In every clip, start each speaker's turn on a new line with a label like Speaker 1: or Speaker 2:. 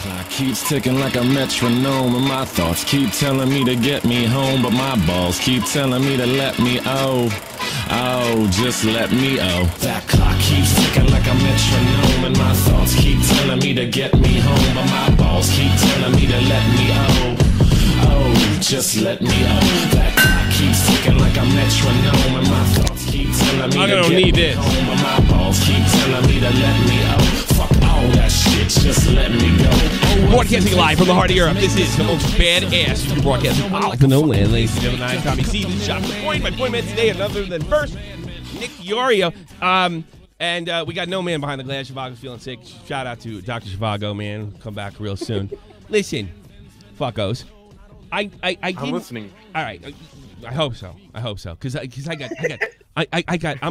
Speaker 1: clock keeps ticking like a metronome, and my thoughts keep telling me to get me home, but my balls keep telling me to let me just let me That clock keeps ticking like a metronome, and my thoughts keep telling me to get me home, but my balls keep telling me to let me just let me That clock keeps ticking like a metronome, and my thoughts keep telling me to get me home, but my balls keep telling me to let me Fuck all that shit, just let me go.
Speaker 2: Broadcasting live from the heart of Europe, this is the most badass you can broadcast all the no land, ladies and gentlemen. I'm Tommy C. This is Shot the Point. My point man today, another than first, Nick Iorio. And we got no man behind the glass. Zhivago's feeling sick. Shout out to Dr. Zhivago, man. Come back real soon. Listen, fuckos. I'm
Speaker 3: listening.
Speaker 2: All right. I hope so. Because I'm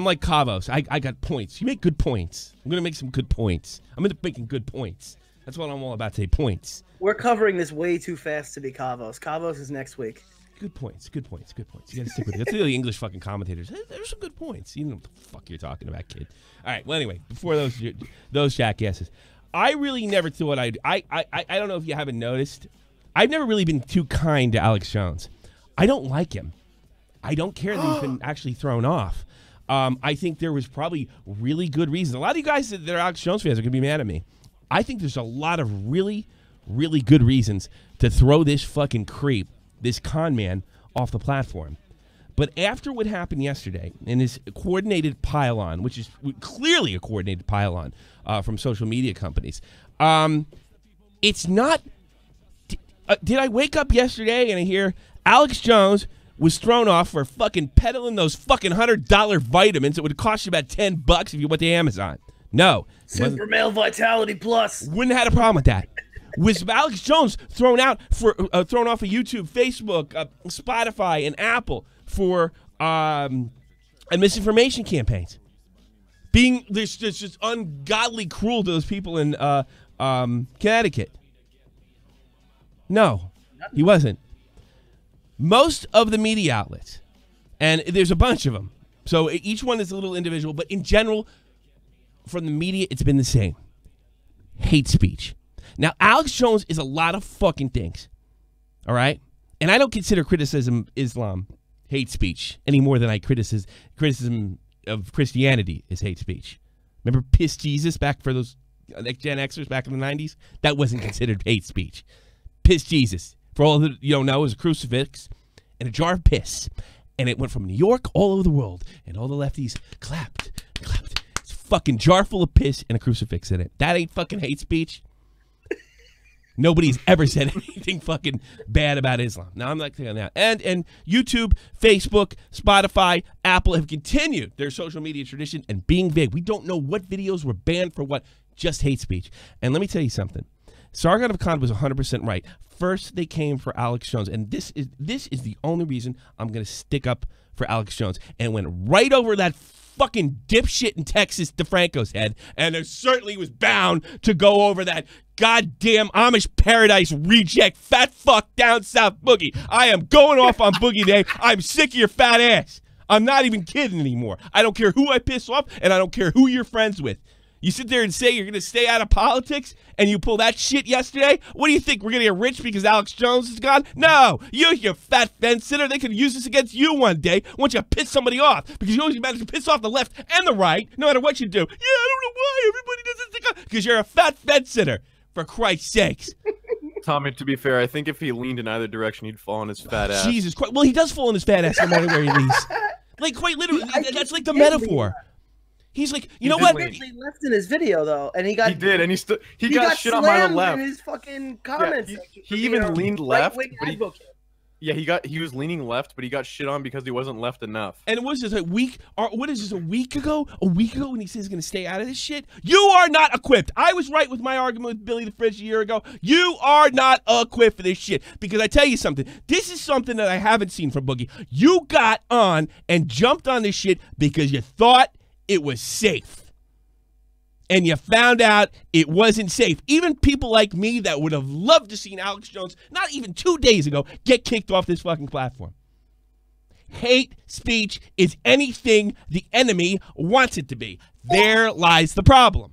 Speaker 2: like Kavos. I got points. You make good points. I'm gonna make some good points. I'm into making good points. That's what I'm all about today. Points.
Speaker 4: We're covering this way too fast to be Kavos. Kavos is next week.
Speaker 2: Good points. You gotta stick with it. That's the English fucking commentators. There's some good points. You know what the fuck you're talking about, kid. All right. Well, anyway, before those jackasses, I really never thought I don't know if you haven't noticed. I've never really been too kind to Alex Jones. I don't like him. I don't care that he's been actually thrown off. I think there was probably really good reasons. A lot of you guys that are Alex Jones fans are going to be mad at me. I think there's a lot of really, really good reasons to throw this fucking creep, this con man, off the platform. But after what happened yesterday in this coordinated pile-on, which is clearly a coordinated pile-on from social media companies, it's not... did I wake up yesterday and I hear Alex Jones was thrown off for fucking peddling those fucking $100 vitamins that would cost you about $10 if you went to Amazon? No.
Speaker 4: Super Male Vitality Plus.
Speaker 2: Wouldn't have had a problem with that. Was Alex Jones thrown off of YouTube, Facebook, Spotify, and Apple for misinformation campaigns? There's just ungodly cruel to those people in Connecticut. No, he wasn't. Most of the media outlets, and there's a bunch of them, so each one is a little individual, but in general, from the media, it's been the same. Hate speech. Now, Alex Jones is a lot of fucking things, all right? And I don't consider Islam hate speech any more than I criticism of Christianity is hate speech. Remember Piss Jesus back for those Gen Xers back in the 90s? That wasn't considered hate speech. Piss Jesus. For all that you don't know, it was a crucifix and a jar of piss. And it went from New York all over the world. And all the lefties clapped. It's a fucking jar full of piss and a crucifix in it. That ain't fucking hate speech. Nobody's ever said anything fucking bad about Islam. Now, I'm not saying that. And YouTube, Facebook, Spotify, Apple have continued their social media tradition and being vague. We don't know what videos were banned for what. Just hate speech. And let me tell you something. Sargon of Akkad was 100% right. First, they came for Alex Jones, and this is the only reason I'm going to stick up for Alex Jones. And went right over that fucking dipshit in Texas, Defranco's head, and it certainly was bound to go over that goddamn Amish paradise reject fat fuck down south Boogie. I am going off on Boogie Day. I'm sick of your fat ass. I'm not even kidding anymore. I don't care who I piss off, and I don't care who you're friends with. You sit there and say you're going to stay out of politics, and you pull that shit yesterday? What do you think? We're going to get rich because Alex Jones is gone? No. You fat fence sitter. They could use this against you one day once you piss somebody off, because you always manage to piss off the left and the right, no matter what you do. Yeah, I don't know why everybody does this, because you're a fat fence sitter, for Christ's sakes.
Speaker 3: Tommy, to be fair, I think if he leaned in either direction, he'd fall on his fat ass.
Speaker 2: Jesus Christ. Well, he does fall on his fat ass no matter where he leans. Like, quite literally, that's like the metaphor. He's like, you know what?
Speaker 4: He actually left in his video though, and he got.
Speaker 3: He did, and he got shit on by the left.
Speaker 4: In his fucking comments.
Speaker 3: Yeah, he even leaned left. But he was leaning left, but he got shit on because he wasn't left enough.
Speaker 2: And it was just a week. What is this? A week ago? When he says he's going to stay out of this shit. You are not equipped. I was right with my argument with Billy the Fridge a year ago. You are not equipped for this shit, because I tell you something. This is something that I haven't seen from Boogie. You got on and jumped on this shit because you thought it was safe. And you found out it wasn't safe. Even people like me that would have loved to seen Alex Jones, not even 2 days ago, get kicked off this fucking platform. Hate speech is anything the enemy wants it to be. There lies the problem.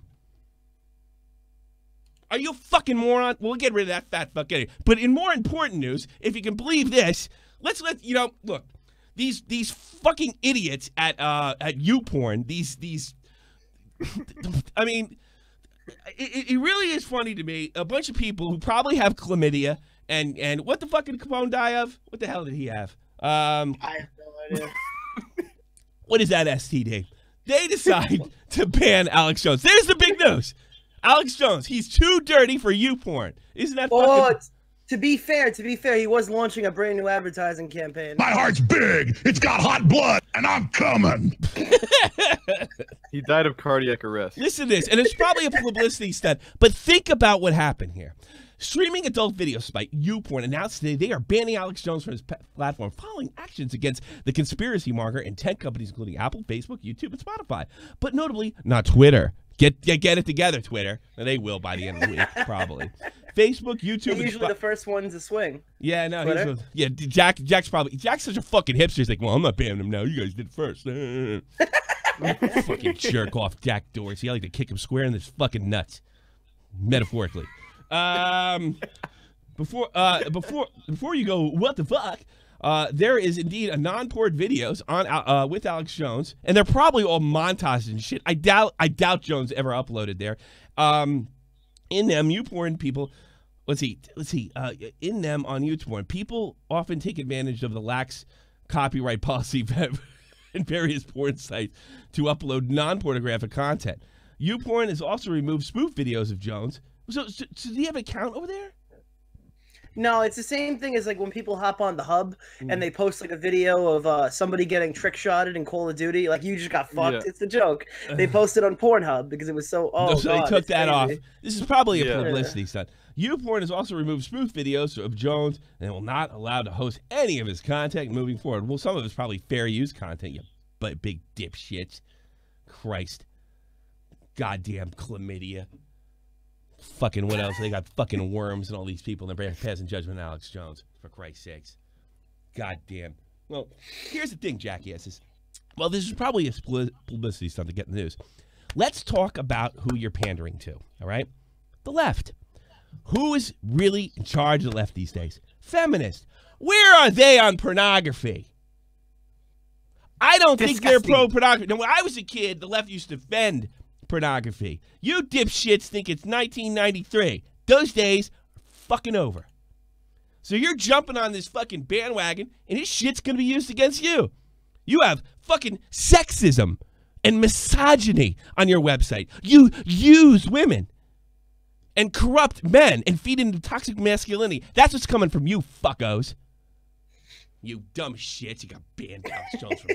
Speaker 2: Are you a fucking moron? We'll get rid of that fat fuck anyway. But in more important news, if you can believe this, let's look. These fucking idiots at Youp0rn, these I mean, it really is funny to me. A bunch of people who probably have chlamydia and what the fuck did Capone die of? What the hell did he have?
Speaker 4: I have no idea.
Speaker 2: What is that STD? They decide to ban Alex Jones. There's the big news. Alex Jones, he's too dirty for Youp0rn. Isn't that fucking...
Speaker 4: To be fair, he was launching a brand new advertising campaign.
Speaker 5: My heart's big. It's got hot blood, and I'm coming.
Speaker 3: He died of cardiac arrest.
Speaker 2: Listen to this, and it's probably a publicity stunt, but think about what happened here. Streaming adult video site Youp0rn announced today they are banning Alex Jones from his platform following actions against the conspiracy monger in 10 companies including Apple, Facebook, YouTube, and Spotify. But notably, not Twitter. Get it together, Twitter. They will by the end of the week, probably. Facebook, YouTube.
Speaker 4: They're usually the first ones to swing.
Speaker 2: Yeah, no. Jack's such a fucking hipster. He's like, well, I'm not banning him now. You guys did it first. Fucking jerk off, Jack Dorsey. I like to kick him square in his fucking nuts, metaphorically. Before you go, what the fuck? There is indeed a non-porn videos on with Alex Jones, and they're probably all montages and shit. I doubt Jones ever uploaded there. In them, Youp0rn people. Let's see. In them on Youp0rn, people often take advantage of the lax copyright policy in various porn sites to upload non-pornographic content. Youp0rn has also removed spoof videos of Jones. So do you have an account over there?
Speaker 4: No, it's the same thing as like when people hop on the hub and they post like a video of somebody getting trick-shotted in Call of Duty. Like, you just got fucked. Yeah. It's a joke. They posted on Pornhub because it was so.
Speaker 2: So they took that off. This is probably a publicity stunt. Youp0rn has also removed spoof videos of Jones and will not allow to host any of his content moving forward. Well, some of it's probably fair use content. You big dipshits. Christ. Goddamn chlamydia. Fucking what else? They got fucking worms and all these people, and they're passing judgment on Alex Jones, for Christ's sakes. God damn. Well, here's the thing, jackasses. Well, this is probably a publicity stunt to get in the news. Let's talk about who you're pandering to, all right? The left. Who is really in charge of the left these days? Feminists. Where are they on pornography? I don't think they're pro-pornography. Now, when I was a kid, the left used to defend pornography. You dipshits think it's 1993. Those days are fucking over. So you're jumping on this fucking bandwagon, and this shit's gonna be used against you. You have fucking sexism and misogyny on your website. You use women and corrupt men and feed into toxic masculinity. That's what's coming from you, fuckos. You dumb shits. You got banned Alex Jones from.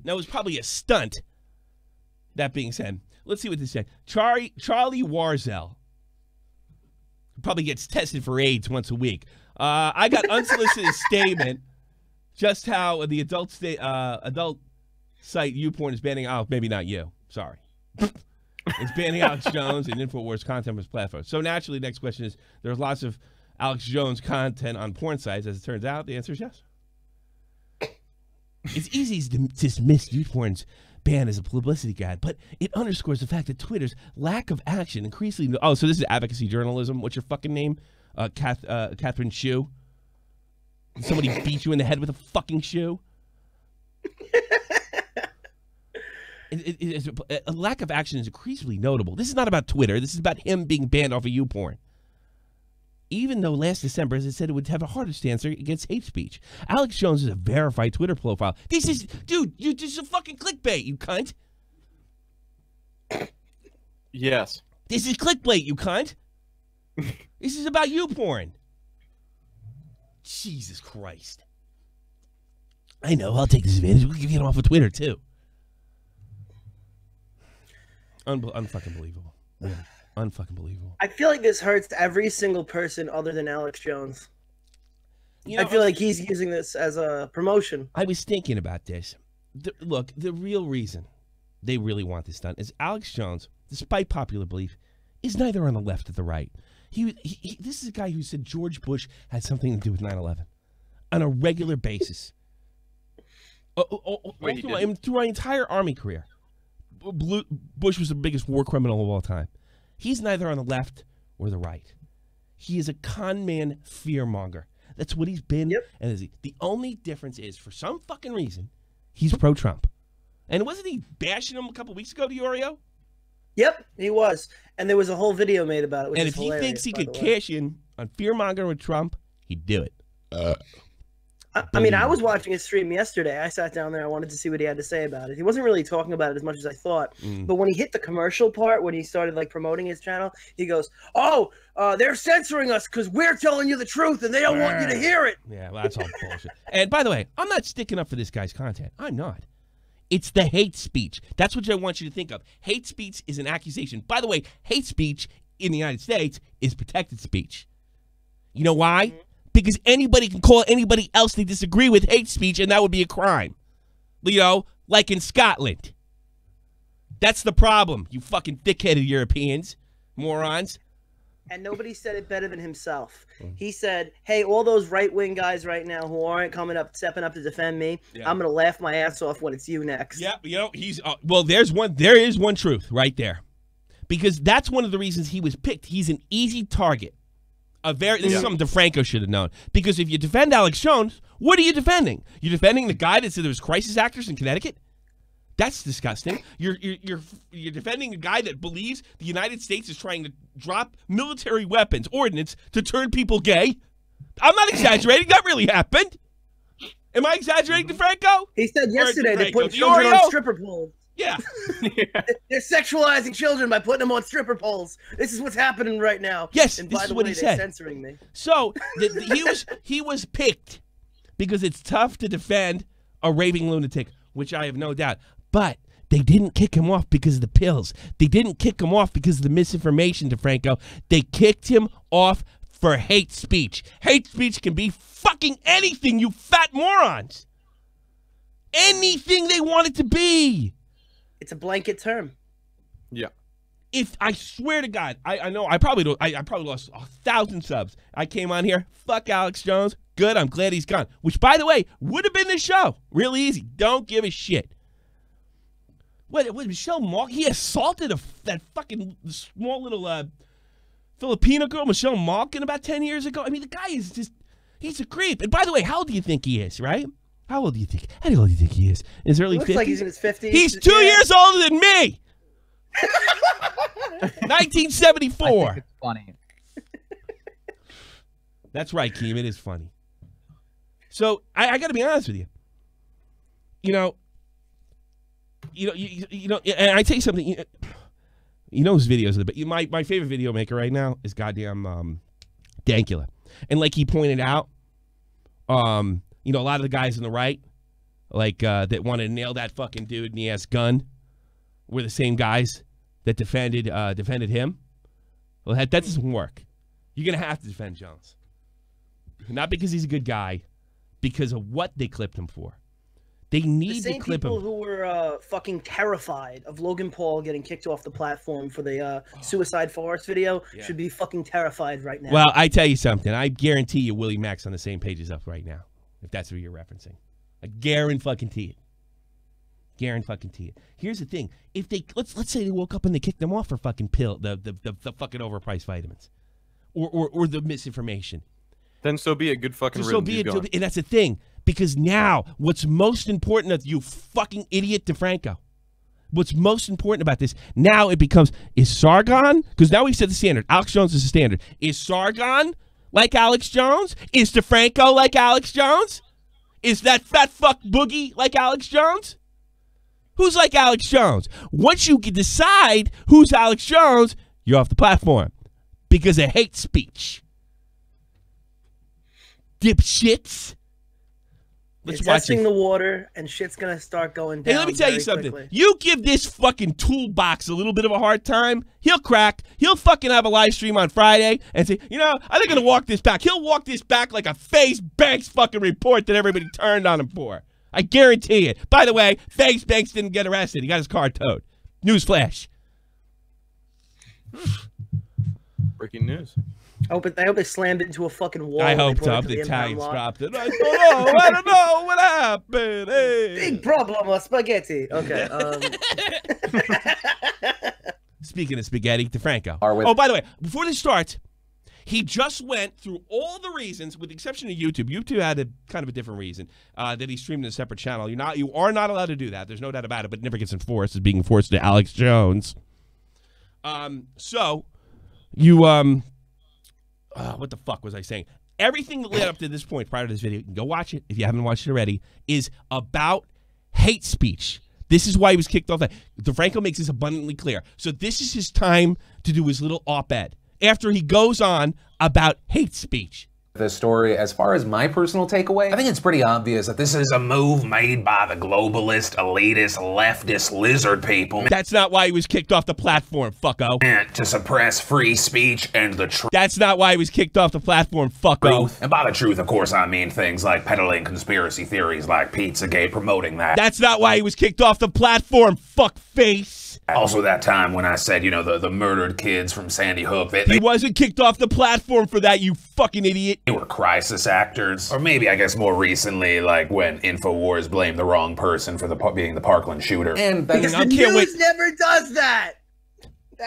Speaker 2: Now, it was probably a stunt. That being said, let's see what this said. Charlie Warzel probably gets tested for AIDS once a week. I got unsolicited statement just how the adult site Youp0rn is banning. Oh, maybe not you. Sorry. It's banning Alex Jones and InfoWars content from his platform. So naturally, the next question is: there's lots of Alex Jones content on porn sites. As it turns out, the answer is yes. It's easy to dismiss Youp0rn's ban as a publicity guide, but it underscores the fact that Twitter's lack of action increasingly... Oh, so this is advocacy journalism. What's your fucking name? Catherine Shoe? Somebody beat you in the head with a fucking shoe? A lack of action is increasingly notable. This is not about Twitter. This is about him being banned off of Youp0rn. Even though last December, as it said, it would have a harder stance against hate speech. Alex Jones is a verified Twitter profile. This is, dude, this is a fucking clickbait, you cunt.
Speaker 3: Yes.
Speaker 2: This is clickbait, you cunt. This is about Youp0rn. Jesus Christ. I know, I'll take this advantage. We'll give you off of Twitter, too. Unfucking believable. Yeah. Unfucking believable.
Speaker 4: I feel like this hurts every single person other than Alex Jones. You know, I feel like he's using this as a promotion.
Speaker 2: I was thinking about this. Look, the real reason they really want this done is Alex Jones, despite popular belief, is neither on the left or the right. This is a guy who said George Bush had something to do with 9/11 on a regular basis. Through my entire Army career. Bush was the biggest war criminal of all time. He's neither on the left or the right. He is a con man fearmonger. That's what he's been.
Speaker 4: Yep.
Speaker 2: And the only difference is, for some fucking reason, he's pro-Trump. And wasn't he bashing him a couple weeks ago to Oreo?
Speaker 4: Yep, he was. And there was a whole video made about it. Which
Speaker 2: And
Speaker 4: is
Speaker 2: if he
Speaker 4: hilarious,
Speaker 2: thinks he
Speaker 4: by
Speaker 2: could
Speaker 4: the way.
Speaker 2: cash in on fearmonger with Trump, he'd do it.
Speaker 4: I mean, I was watching his stream yesterday. I sat down there. I wanted to see what he had to say about it. He wasn't really talking about it as much as I thought. But when he hit the commercial part, when he started like promoting his channel, he goes, "Oh, they're censoring us because we're telling you the truth, and they don't want you to hear it."
Speaker 2: Yeah, well, that's all bullshit. And by the way, I'm not sticking up for this guy's content. I'm not. It's the hate speech. That's what I want you to think of. Hate speech is an accusation. By the way, hate speech in the United States is protected speech. You know why? Because anybody can call anybody else they disagree with hate speech, and that would be a crime. You know, like in Scotland. That's the problem, you fucking thick-headed Europeans, morons.
Speaker 4: And nobody said it better than himself. He said, "Hey, all those right-wing guys right now who aren't stepping up to defend me, I'm gonna laugh my ass off when it's you next."
Speaker 2: Yeah, you know, he's well. There is one truth right there, because that's one of the reasons he was picked. He's an easy target. This is something Defranco should have known. Because if you defend Alex Jones, what are you defending? You're defending the guy that said there was crisis actors in Connecticut? That's disgusting. You're defending a guy that believes the United States is trying to drop military weapons, ordnance, to turn people gay. I'm not exaggerating. That really happened. Am I exaggerating, Defranco?
Speaker 4: He said yesterday they put children on stripper poles.
Speaker 2: Yeah.
Speaker 4: They're sexualizing children by putting them on stripper poles. This is what's happening right now.
Speaker 2: Yes,
Speaker 4: and
Speaker 2: this
Speaker 4: by
Speaker 2: is
Speaker 4: the
Speaker 2: what
Speaker 4: way,
Speaker 2: he
Speaker 4: they're
Speaker 2: said.
Speaker 4: censoring me.
Speaker 2: So he was picked because it's tough to defend a raving lunatic, which I have no doubt. But they didn't kick him off because of the pills. They didn't kick him off because of the misinformation, DeFranco. They kicked him off for hate speech. Hate speech can be fucking anything, you fat morons. Anything they want it to be.
Speaker 4: It's a blanket term.
Speaker 3: Yeah.
Speaker 2: If I swear to God, I know I probably lost 1,000 subs. I came on here, fuck Alex Jones. Good, I'm glad he's gone. Which, by the way, would have been the show. Real easy. Don't give a shit. What Michelle Malkin? He assaulted that fucking small little Filipino girl, Michelle Malkin, about 10 years ago. I mean, the guy is he's a creep. And by the way, how old do you think he is, right? How old do you think? How old do you think he is? In his early 50s?
Speaker 4: Looks like he's in his 50s.
Speaker 2: He's 2 years older than me. 1974.
Speaker 6: I think it's funny.
Speaker 2: That's right, Keem. It is funny. So I got to be honest with you. You know, and I tell you something. You know his videos, but my favorite video maker right now is goddamn Dankula, and like he pointed out, you know, a lot of the guys on the right, like that want to nail that fucking dude in the ass gun, were the same guys that defended him. Well, that doesn't work. You're gonna have to defend Jones, not because he's a good guy, because of what they clipped him for. They need to clip him.
Speaker 4: The same people who were fucking terrified of Logan Paul getting kicked off the platform for the Suicide Forest video should be fucking terrified right now.
Speaker 2: Well, I tell you something. I guarantee you Willie Mack's on the same page as us right now, if that's what you're referencing. I guarantee it. Guarantee it. Here's the thing: if they let's say they woke up and they kicked them off for fucking the fucking overpriced vitamins, or the misinformation,
Speaker 3: then so be it. Good fucking
Speaker 2: so be
Speaker 3: rhythm.
Speaker 2: it. And that's the thing, because now what's most important of you fucking idiot DeFranco, what's most important about this now, it becomes, is Sargon, because now we set the standard. Alex Jones is the standard. Is Sargon like Alex Jones? Is DeFranco like Alex Jones? Is that fat fuck Boogie like Alex Jones? Who's like Alex Jones? Once you can decide who's Alex Jones, you're off the platform because of hate speech. Dipshits.
Speaker 4: Let's testing the water, and shit's gonna start going down.
Speaker 2: Hey, let me tell you something.
Speaker 4: Quickly.
Speaker 2: You give this fucking toolbox a little bit of a hard time, he'll crack. He'll fucking have a live stream on Friday and say, you know, I think I'm gonna walk this back. He'll walk this back like a FaZe Banks fucking report that everybody turned on him for. I guarantee it. By the way, FaZe Banks didn't get arrested. He got his car towed. Newsflash.
Speaker 3: Breaking news.
Speaker 4: I hope they slammed it into a fucking wall.
Speaker 2: I hope so. The Italians dropped it. I don't know what happened. Hey.
Speaker 4: Big problem with spaghetti. Okay.
Speaker 2: Speaking of spaghetti, Defranco. Oh, by the way, before this starts, he just went through all the reasons, with the exception of YouTube. YouTube had a kind of a different reason that he streamed in a separate channel. You are not allowed to do that. There's no doubt about it, but it never gets enforced. It's being enforced to Alex Jones. So you what the fuck was I saying? Everything that led up to this point prior to this video, you can go watch it if you haven't watched it already, is about hate speech. This is why he was kicked off. Defranco makes this abundantly clear. So this is his time to do his little op-ed after he goes on about hate speech.
Speaker 6: This story, as far as my personal takeaway, I think it's pretty obvious that this is a move made by the globalist, elitist, leftist lizard people.
Speaker 2: That's not why he was kicked off the platform, fucko.
Speaker 6: Meant to suppress free speech and the truth.
Speaker 2: That's not why he was kicked off the platform, fucko.
Speaker 6: And by the truth, of course, I mean things like peddling conspiracy theories like Pizzagate, promoting that.
Speaker 2: That's not why he was kicked off the platform, fuckface.
Speaker 6: Also that time when I said, you know, the murdered kids from Sandy Hook.
Speaker 2: He wasn't kicked off the platform for that, you fucking idiot.
Speaker 6: They were crisis actors. Or maybe, I guess, more recently, like when InfoWars blamed the wrong person for being the Parkland shooter. And
Speaker 4: because the news never does that.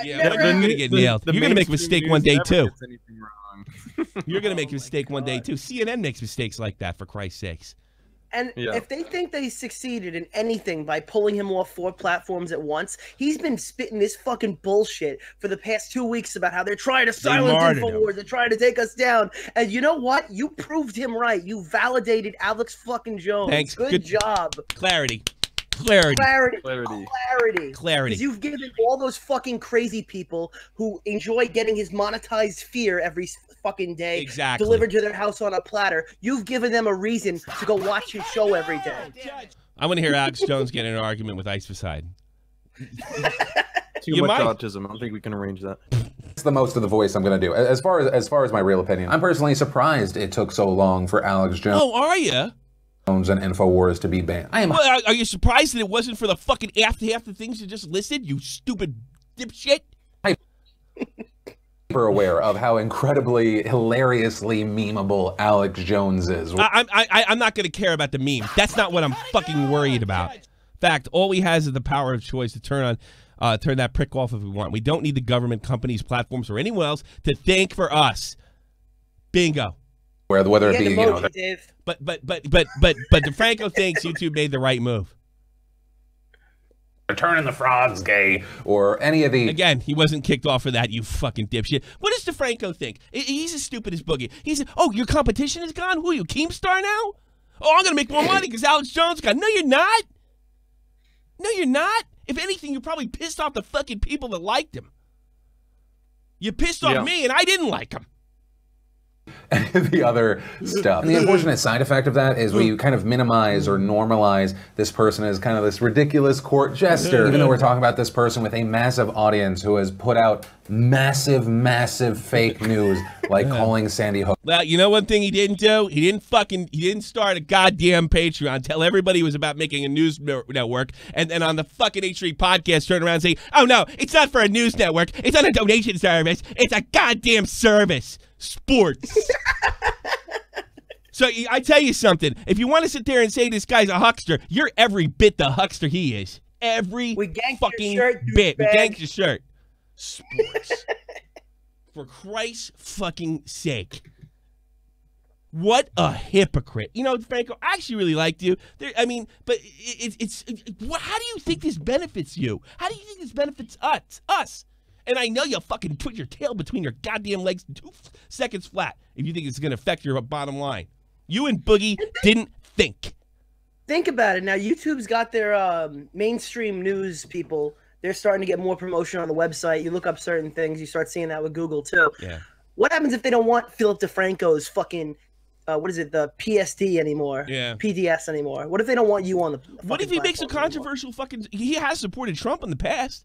Speaker 2: You're going to get nailed. You're going to make a mistake one day, too. You're going to make a mistake one day, too. CNN makes mistakes like that, for Christ's sakes.
Speaker 4: And if they think they succeeded in anything by pulling him off 4 platforms at once, he's been spitting this fucking bullshit for the past 2 weeks about how they're trying to silence InfoWars, they're trying to take us down. And you know what? You proved him right. You validated Alex fucking Jones.
Speaker 2: Thanks.
Speaker 4: Good job.
Speaker 2: Clarity.
Speaker 4: Because you've given all those fucking crazy people who enjoy getting his monetized fear every fucking day delivered to their house on a platter. You've given them a reason to go watch his show every day.
Speaker 2: I want to hear Alex Jones get in an argument with Ice Beside.
Speaker 3: Too much autism. I don't think we can arrange that.
Speaker 6: It's the most of the voice I'm going to do. As far as my real opinion, I'm personally surprised it took so long for Alex Jones.
Speaker 2: Oh, are you?
Speaker 6: And InfoWars to be banned.
Speaker 2: Well, are you surprised that it wasn't for the fucking half the things you just listed, you stupid dipshit?
Speaker 6: I'm super aware of how incredibly hilariously memeable Alex Jones is.
Speaker 2: I'm not going to care about the meme. That's not what I'm fucking worried about. In fact, all he has is the power of choice to turn that prick off if we want. We don't need the government, companies, platforms, or anyone else to think for us. Bingo.
Speaker 6: Whether it be,
Speaker 4: Dave.
Speaker 2: But Defranco thinks YouTube made the right move.
Speaker 6: Turning the frogs gay or any of the...
Speaker 2: Again, he wasn't kicked off for that, you fucking dipshit. What does Defranco think? He's as stupid as Boogie. He's, oh, your competition is gone? Who are you, Keemstar now? Oh, I'm going to make more money because Alex Jones is gone. No, you're not. No, you're not. If anything, you're probably pissed off the fucking people that liked him. You pissed off me and I didn't like him.
Speaker 6: And the other stuff. And the unfortunate side effect of that is we kind of minimize or normalize this person as kind of this ridiculous court jester, even though we're talking about this person with a massive audience who has put out massive fake news, like calling Sandy Hook.
Speaker 2: Well, you know one thing he didn't do? He didn't start a goddamn Patreon, tell everybody it was about making a news network, and then on the fucking H3 podcast turn around and say, oh no, it's not for a news network, it's not a donation service, it's a goddamn service. Sports. So I tell you something. If you want to sit there and say this guy's a huckster, you're every bit the huckster he is. Every fucking bit. We ganked your shirt. Sports. For Christ's fucking sake. What a hypocrite. You know, Franco, I actually really liked you. I mean, but how do you think this benefits you? How do you think this benefits us? And I know you'll fucking put your tail between your goddamn legs 2 seconds flat if you think it's going to affect your bottom line. You and Boogie didn't think.
Speaker 4: Think about it. Now, YouTube's got their mainstream news people. They're starting to get more promotion on the website. You look up certain things. You start seeing that with Google, too.
Speaker 2: Yeah.
Speaker 4: What happens if they don't want Philip DeFranco's fucking, what is it, the PSD anymore?
Speaker 2: Yeah.
Speaker 4: PDS anymore? What if they don't want you on the
Speaker 2: What if he makes a controversial fucking... He has supported Trump in the past.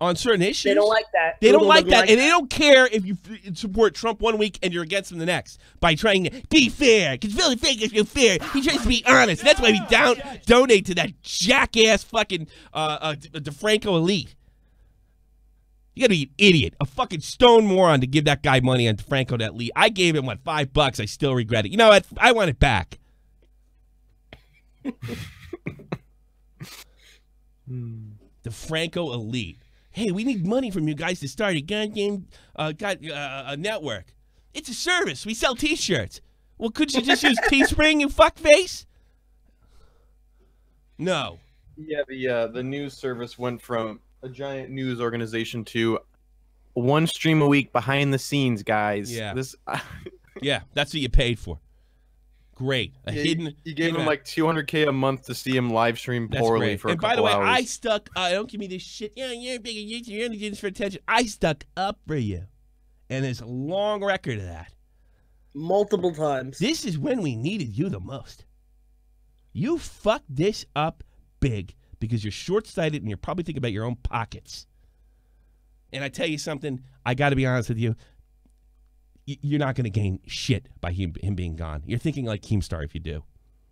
Speaker 2: On certain issues.
Speaker 4: They don't like that.
Speaker 2: They don't like that. And they don't care if you support Trump one week and you're against him the next. By trying to be fair. Because Philly Frank is fair. He tries to be honest. That's why we donate to that jackass fucking DeFranco elite. You gotta be an idiot. A fucking stone moron to give that guy money on DeFranco that elite. I gave him, what, $5? I still regret it. You know what? I want it back. Defranco elite. Hey, we need money from you guys to start a goddamn a network. It's a service. We sell T-shirts. Well, could you just use Teespring, you fuckface? No.
Speaker 3: Yeah, the news service went from a giant news organization to one stream a week behind the scenes, guys.
Speaker 2: Yeah. Yeah, that's what you paid for. Great.
Speaker 3: You gave him like $200K a month to see him live stream poorly for a couple hours.
Speaker 2: And by the way, don't give me this shit. Yeah, you're big YouTube. You're only doing this for attention. I stuck up for you. And there's a long record of that.
Speaker 4: Multiple times.
Speaker 2: This is when we needed you the most. You fucked this up big because you're short-sighted and you're probably thinking about your own pockets. And I tell you something, I got to be honest with you. You're not going to gain shit by him being gone. You're thinking like Keemstar if you do.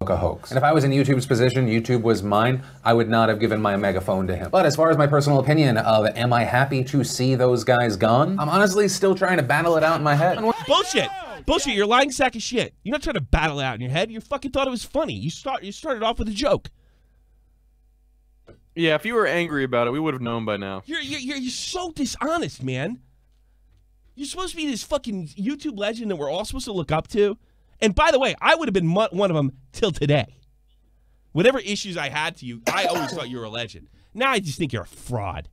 Speaker 6: A hoax. And if I was in YouTube's position, YouTube was mine, I would not have given my megaphone to him. But as far as my personal opinion of am I happy to see those guys gone, I'm honestly still trying to battle it out in my head.
Speaker 2: Bullshit. Bullshit. You're a lying sack of shit. You're not trying to battle it out in your head. You fucking thought it was funny. You started off with a joke.
Speaker 3: Yeah, if you were angry about it, we would have known by now.
Speaker 2: You're so dishonest, man. You're supposed to be this fucking YouTube legend that we're all supposed to look up to. And by the way, I would have been one of them till today. Whatever issues I had to you, I always thought you were a legend. Now I just think you're a fraud.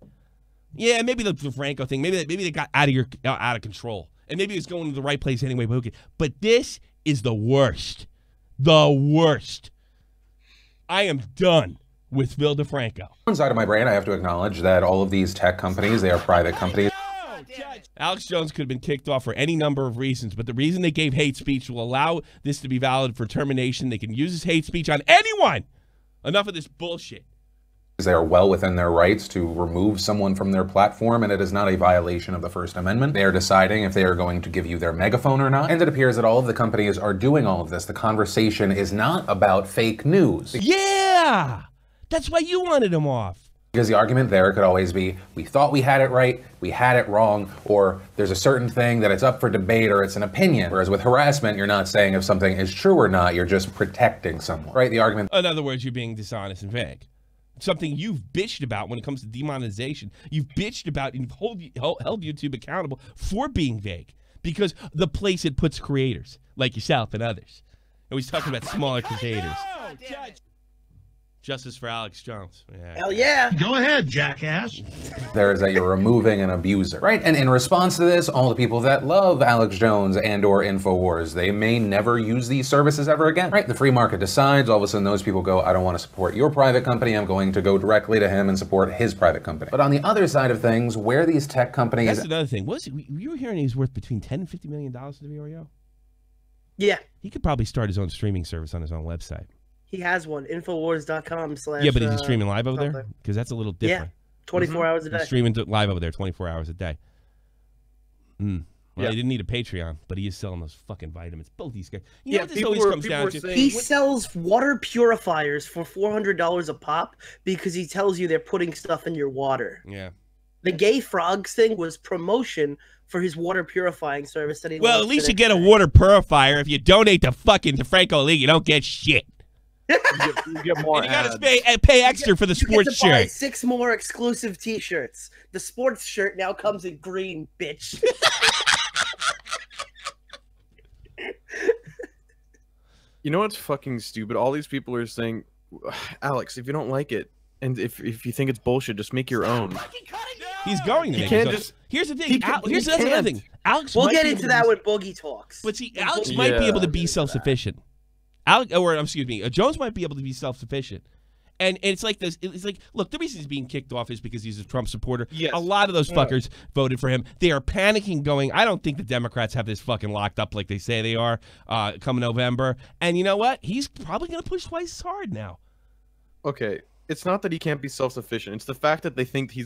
Speaker 2: Yeah, maybe the Defranco thing, maybe they got out of control, and maybe it's going to the right place anyway. But this is the worst, the worst. I am done with Phil Defranco.
Speaker 6: One side of my brain, I have to acknowledge that all of these tech companies, they are private companies.
Speaker 2: Alex Jones could have been kicked off for any number of reasons, but the reason they gave hate speech will allow this to be valid for termination. They can use this hate speech on anyone. Enough of this bullshit.
Speaker 6: They are well within their rights to remove someone from their platform, and it is not a violation of the First Amendment. They are deciding if they are going to give you their megaphone or not, and it appears that all of the companies are doing all of this. The conversation is not about fake news.
Speaker 2: Yeah! That's why you wanted them off.
Speaker 6: Because the argument there could always be, we thought we had it right, we had it wrong, or there's a certain thing that it's up for debate or it's an opinion. Whereas with harassment, you're not saying if something is true or not, you're just protecting someone, right? The argument.
Speaker 2: In other words, you're being dishonest and vague. Something you've bitched about when it comes to demonetization. You've bitched about and held YouTube accountable for being vague because the place it puts creators like yourself and others. And he's talking about smaller creators. Justice for Alex Jones. Yeah.
Speaker 4: Hell yeah.
Speaker 5: Go ahead, jackass.
Speaker 6: There is that you're removing an abuser, right? And in response to this, all the people that love Alex Jones and or InfoWars, they may never use these services ever again, right? The free market decides, all of a sudden those people go, I don't want to support your private company, I'm going to go directly to him and support his private company. But on the other side of things, where these tech companies...
Speaker 2: That's another thing. You were hearing he's worth between $10 and $50 million to the Oreo?
Speaker 4: Yeah.
Speaker 2: He could probably start his own streaming service on his own website.
Speaker 4: He has one, Infowars.com/.
Speaker 2: Yeah, but is he streaming live over there? Because that's a little different.
Speaker 4: Yeah, 24 hours a day.
Speaker 2: He's streaming live over there 24 hours a day. Well, he didn't need a Patreon, but he is selling those fucking vitamins. Both these guys. You know what this always comes down to?
Speaker 4: He sells water purifiers for $400 a pop because he tells you they're putting stuff in your water.
Speaker 2: Yeah.
Speaker 4: The gay frogs thing was promotion for his water purifying service that he.
Speaker 2: Well, at least you get a water purifier. If you donate to fucking Defranco League, you don't get shit.
Speaker 3: You get more.
Speaker 2: And you gotta pay extra for the sports shirt.
Speaker 4: Buy 6 more exclusive T-shirts. The sports shirt now comes in green, bitch.
Speaker 3: You know what's fucking stupid? All these people are saying, Alex, if you don't like it, and if you think it's bullshit, just make your own.
Speaker 2: He's going to make it. Here's the thing. Here's another thing. Alex.
Speaker 4: We'll get into that when Boogie talks.
Speaker 2: But see, Alex might be able to be self-sufficient. Jones might be able to be self-sufficient. And it's like this. It's like, look, the reason he's being kicked off is because he's a Trump supporter.
Speaker 3: Yes.
Speaker 2: A lot of those fuckers voted for him. They are panicking, going, I don't think the Democrats have this fucking locked up like they say they are come November. And you know what? He's probably going to push twice as hard now.
Speaker 3: Okay. It's not that he can't be self-sufficient. It's the fact that they think he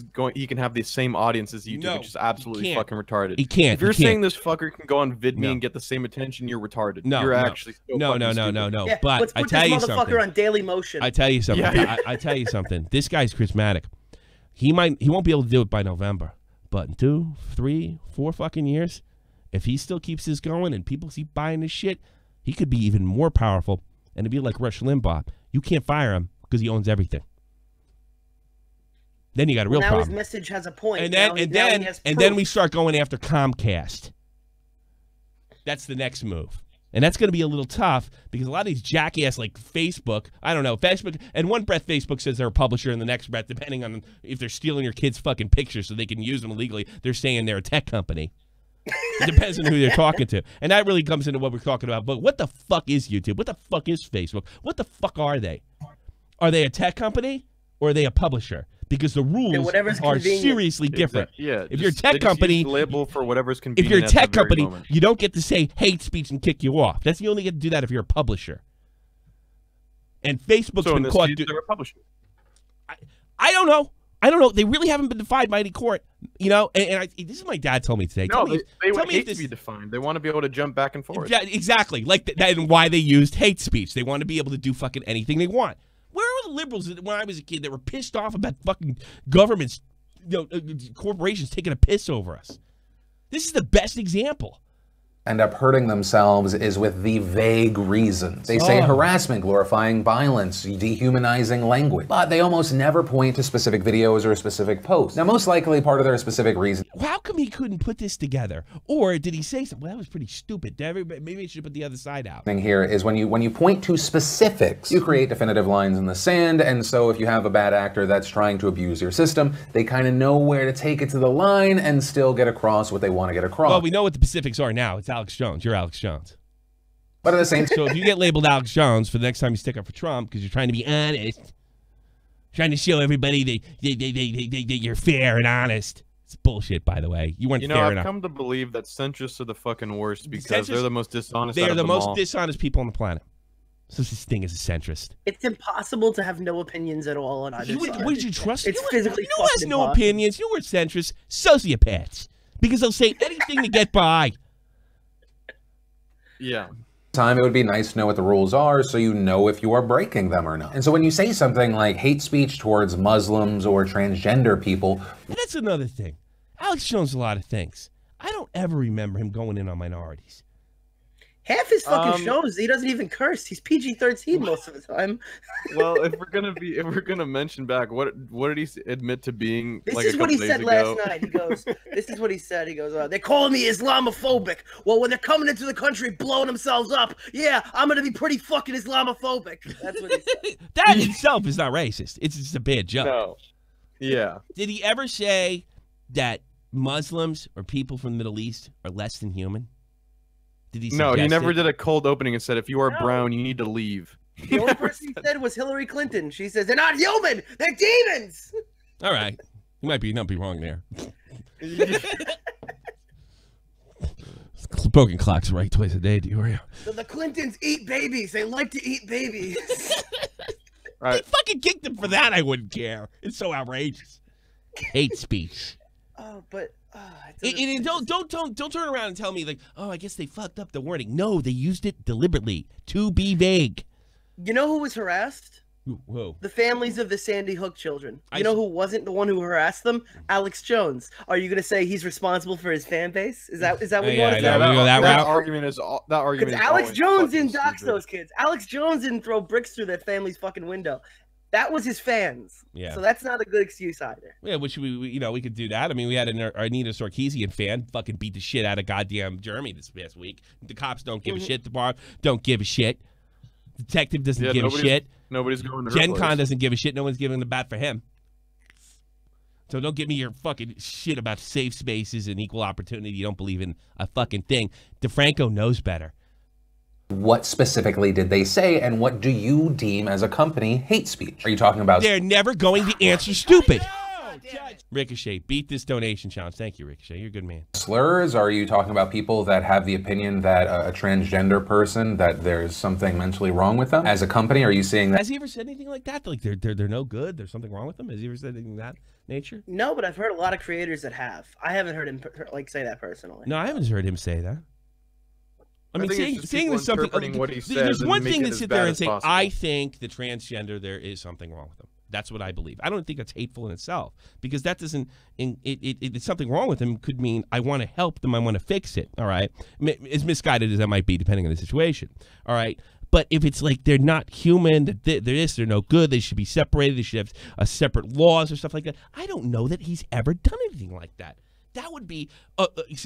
Speaker 3: can have the same audience as YouTube, which is absolutely fucking retarded.
Speaker 2: He can't.
Speaker 3: If you're saying this fucker can go on VidMe and get the same attention, you're retarded. You're actually
Speaker 2: no.
Speaker 4: Yeah,
Speaker 2: but I tell you something.
Speaker 4: Let's put this motherfucker on Daily Motion.
Speaker 2: I tell you something.
Speaker 3: Yeah.
Speaker 2: I tell you something. This guy's charismatic. He won't be able to do it by November, but in 2, 3, 4 fucking years, if he still keeps this going and people keep buying this shit, he could be even more powerful. And it'd be like Rush Limbaugh. You can't fire him because he owns everything. Then you got a real
Speaker 4: now
Speaker 2: problem.
Speaker 4: His message has a point.
Speaker 2: And
Speaker 4: Now
Speaker 2: then we start going after Comcast. That's the next move. And that's going to be a little tough because a lot of these jackass like Facebook, I don't know, Facebook, and one breath Facebook says they're a publisher, and the next breath, depending on if they're stealing your kids' fucking pictures so they can use them illegally, they're saying they're a tech company. It depends on who they're talking to. And that really comes into what we're talking about. But what the fuck is YouTube? What the fuck is Facebook? What the fuck are they? Are they a tech company or are they a publisher? Because the rules are seriously different.
Speaker 3: Yeah,
Speaker 2: if you're a tech company,
Speaker 3: label for whatever's convenient.
Speaker 2: If you're a tech company, you don't get to say hate speech and kick you off. You only get to do that if you're a publisher. And Facebook's been caught.
Speaker 3: They're a publisher.
Speaker 2: I don't know. They really haven't been defined by any court. You know, and this is what my dad told me today.
Speaker 3: No, they would hate to be defined. They want to be able to jump back and forth.
Speaker 2: Yeah, exactly. Like that, and why they used hate speech. They want to be able to do fucking anything they want. Where were the liberals when I was a kid that were pissed off about fucking governments, corporations taking a piss over us? This is the best example.
Speaker 6: End up hurting themselves is with the vague reasons. They say harassment, glorifying violence, dehumanizing language, but they almost never point to specific videos or specific posts. Now, most likely part of their specific reason.
Speaker 2: How come he couldn't put this together? Or did he say something? Well, that was pretty stupid. Maybe he should put the other side out.
Speaker 6: Thing here is when you point to specifics, you create definitive lines in the sand, and so if you have a bad actor that's trying to abuse your system, they kind of know where to take it to the line and still get across what they want to get across.
Speaker 2: Well, we know what the specifics are now. It's Alex Jones. You're Alex Jones.
Speaker 6: But at the same time,
Speaker 2: so if you get labeled Alex Jones for the next time you stick up for Trump because you're trying to be honest, trying to show everybody that you're fair and honest. It's bullshit, by the way. You weren't fair enough.
Speaker 3: I've come to believe that centrists are the fucking worst because they're the most dishonest.
Speaker 2: They're the most dishonest people on the planet. So this thing is a centrist.
Speaker 4: It's impossible to have no opinions at all on either side.
Speaker 2: Would you trust?
Speaker 4: It's physically
Speaker 2: who has no
Speaker 4: impossible.
Speaker 2: opinions? You were centrists, sociopaths, because they'll say anything to get by.
Speaker 3: Yeah.
Speaker 6: Time it would be nice to know what the rules are so you know if you are breaking them or not. And so when you say something like hate speech towards Muslims or transgender people,
Speaker 2: and that's another thing. Alex Jones a lot of things. I don't ever remember him going in on minorities.
Speaker 4: Half his fucking shows, he doesn't even curse. He's PG-13 most of the time.
Speaker 3: Well, if we're gonna mention back, what did he admit to being?
Speaker 4: This
Speaker 3: like
Speaker 4: is
Speaker 3: a
Speaker 4: what he
Speaker 3: couple
Speaker 4: said
Speaker 3: days
Speaker 4: last
Speaker 3: ago?
Speaker 4: night. He goes, "This is what he said." He goes, "They're calling me Islamophobic. Well, when they're coming into the country blowing themselves up, yeah, I'm gonna be pretty fucking Islamophobic." That's what he said.
Speaker 2: That itself is not racist. It's just a bad joke.
Speaker 3: No. Yeah.
Speaker 2: Did he ever say that Muslims or people from the Middle East are less than human? Did he
Speaker 3: No, he never
Speaker 2: it?
Speaker 3: did a cold opening and said, if you are brown, you need to leave.
Speaker 4: The only person he said was Hillary Clinton. She says, "They're not human. They're demons."
Speaker 2: All right. You might not be wrong there. Broken clock's right twice a day, do you?
Speaker 4: So the Clintons eat babies. They like to eat babies.
Speaker 3: Right.
Speaker 2: They fucking kicked him for that. I wouldn't care. It's so outrageous. Hate speech.
Speaker 4: Oh, but
Speaker 2: don't turn around and tell me like, oh, I guess they fucked up the wording. No, they used it deliberately to be vague.
Speaker 4: You know who was harassed?
Speaker 2: Whoa.
Speaker 4: The families of the Sandy Hook children. You know who wasn't the one who harassed them? Alex Jones. Are you going to say he's responsible for his fan base? Is that what you want to say?
Speaker 3: That argument is
Speaker 4: Because Alex Jones didn't dox those kids. Alex Jones didn't throw bricks through that family's fucking window. That was his fans.
Speaker 2: Yeah.
Speaker 4: So that's not a good excuse either.
Speaker 2: Yeah, which we could do that. I mean, we had an Anita Sarkeesian fan fucking beat the shit out of goddamn Jeremy this past week. The cops don't give a shit. The bar don't give a shit. Detective doesn't give a shit.
Speaker 3: Nobody's going to
Speaker 2: Gen Con doesn't give a shit. No one's giving the bat for him. So don't give me your fucking shit about safe spaces and equal opportunity. You don't believe in a fucking thing. Defranco knows better.
Speaker 6: What specifically did they say, and what do you deem as a company hate speech? Are you talking about?
Speaker 2: They're never going to answer stupid. Ricochet, beat this donation challenge. Thank you, Ricochet. You're a good man.
Speaker 6: Slurs? Are you talking about people that have the opinion that a transgender person, that there's something mentally wrong with them? As a company, are you seeing that?
Speaker 2: Has he ever said anything like that? Like they're no good. There's something wrong with them. Has he ever said anything of that nature?
Speaker 4: No, but I've heard a lot of creators that have. I haven't heard him say that personally.
Speaker 2: No, I haven't heard him say that. I mean, saying there's something.
Speaker 3: What he says
Speaker 2: There's one thing to
Speaker 3: to
Speaker 2: sit there and say, I think the transgender, there is something wrong with them. That's what I believe. I don't think that's hateful in itself, because that doesn't. It's something wrong with them could mean I want to help them, I want to fix it. All right, as misguided as that might be, depending on the situation. All right, but if it's like they're not human, they're no good, they should be separated, they should have separate laws or stuff like that. I don't know that he's ever done anything like that. That would be,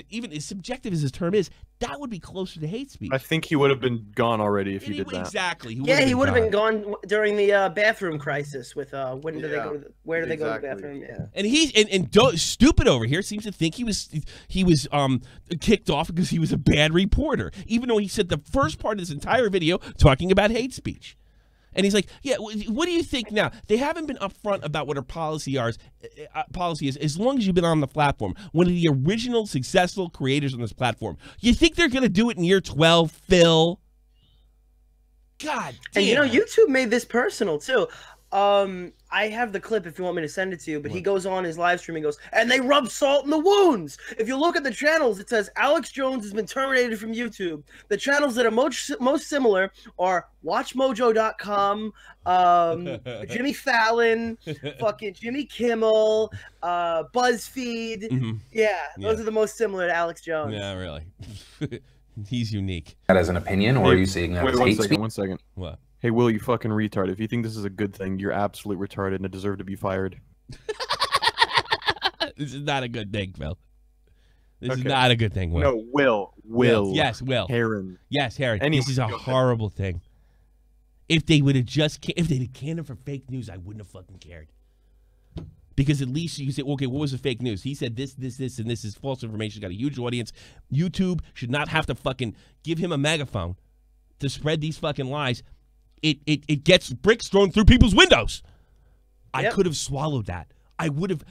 Speaker 2: even as subjective as his term is, that would be closer to hate speech.
Speaker 3: I think he would have been gone already if he did that.
Speaker 2: Exactly.
Speaker 4: He would have been gone during the bathroom crisis with when do they go to where do they go to the bathroom? Yeah.
Speaker 2: And he's stupid over here seems to think he was kicked off because he was a bad reporter, even though he said the first part of this entire video talking about hate speech. And he's like, yeah, what do you think now? They haven't been upfront about what our policy is as long as you've been on the platform. One of the original successful creators on this platform. You think they're going to do it in year 12, Phil? God damn.
Speaker 4: And YouTube made this personal, too. I have the clip if you want me to send it to you, but he goes on his live stream and goes, and they rub salt in the wounds. If you look at the channels, it says Alex Jones has been terminated from YouTube. The channels that are most similar are WatchMojo.com, Jimmy Fallon, fucking Jimmy Kimmel, BuzzFeed. Yeah, those are the most similar to Alex Jones.
Speaker 2: Yeah, really. He's unique.
Speaker 6: That as an opinion, or are you seeing that as hate speech?
Speaker 3: One second.
Speaker 2: What?
Speaker 3: Hey, Will, you fucking retard. If you think this is a good thing, you're absolutely retarded and deserve to be fired.
Speaker 2: This is not a good thing, Phil. This is not a good thing, Will.
Speaker 3: No, Will.
Speaker 2: Yes, Will.
Speaker 3: Heron.
Speaker 2: Yes, Heron.
Speaker 3: Anyway,
Speaker 2: this is a horrible thing. If they would have if they canned him for fake news, I wouldn't have fucking cared. Because at least you say, okay, what was the fake news? He said this, and this is false information. He's got a huge audience. YouTube should not have to fucking give him a megaphone to spread these fucking lies. It gets bricks thrown through people's windows. I could have swallowed that. I would have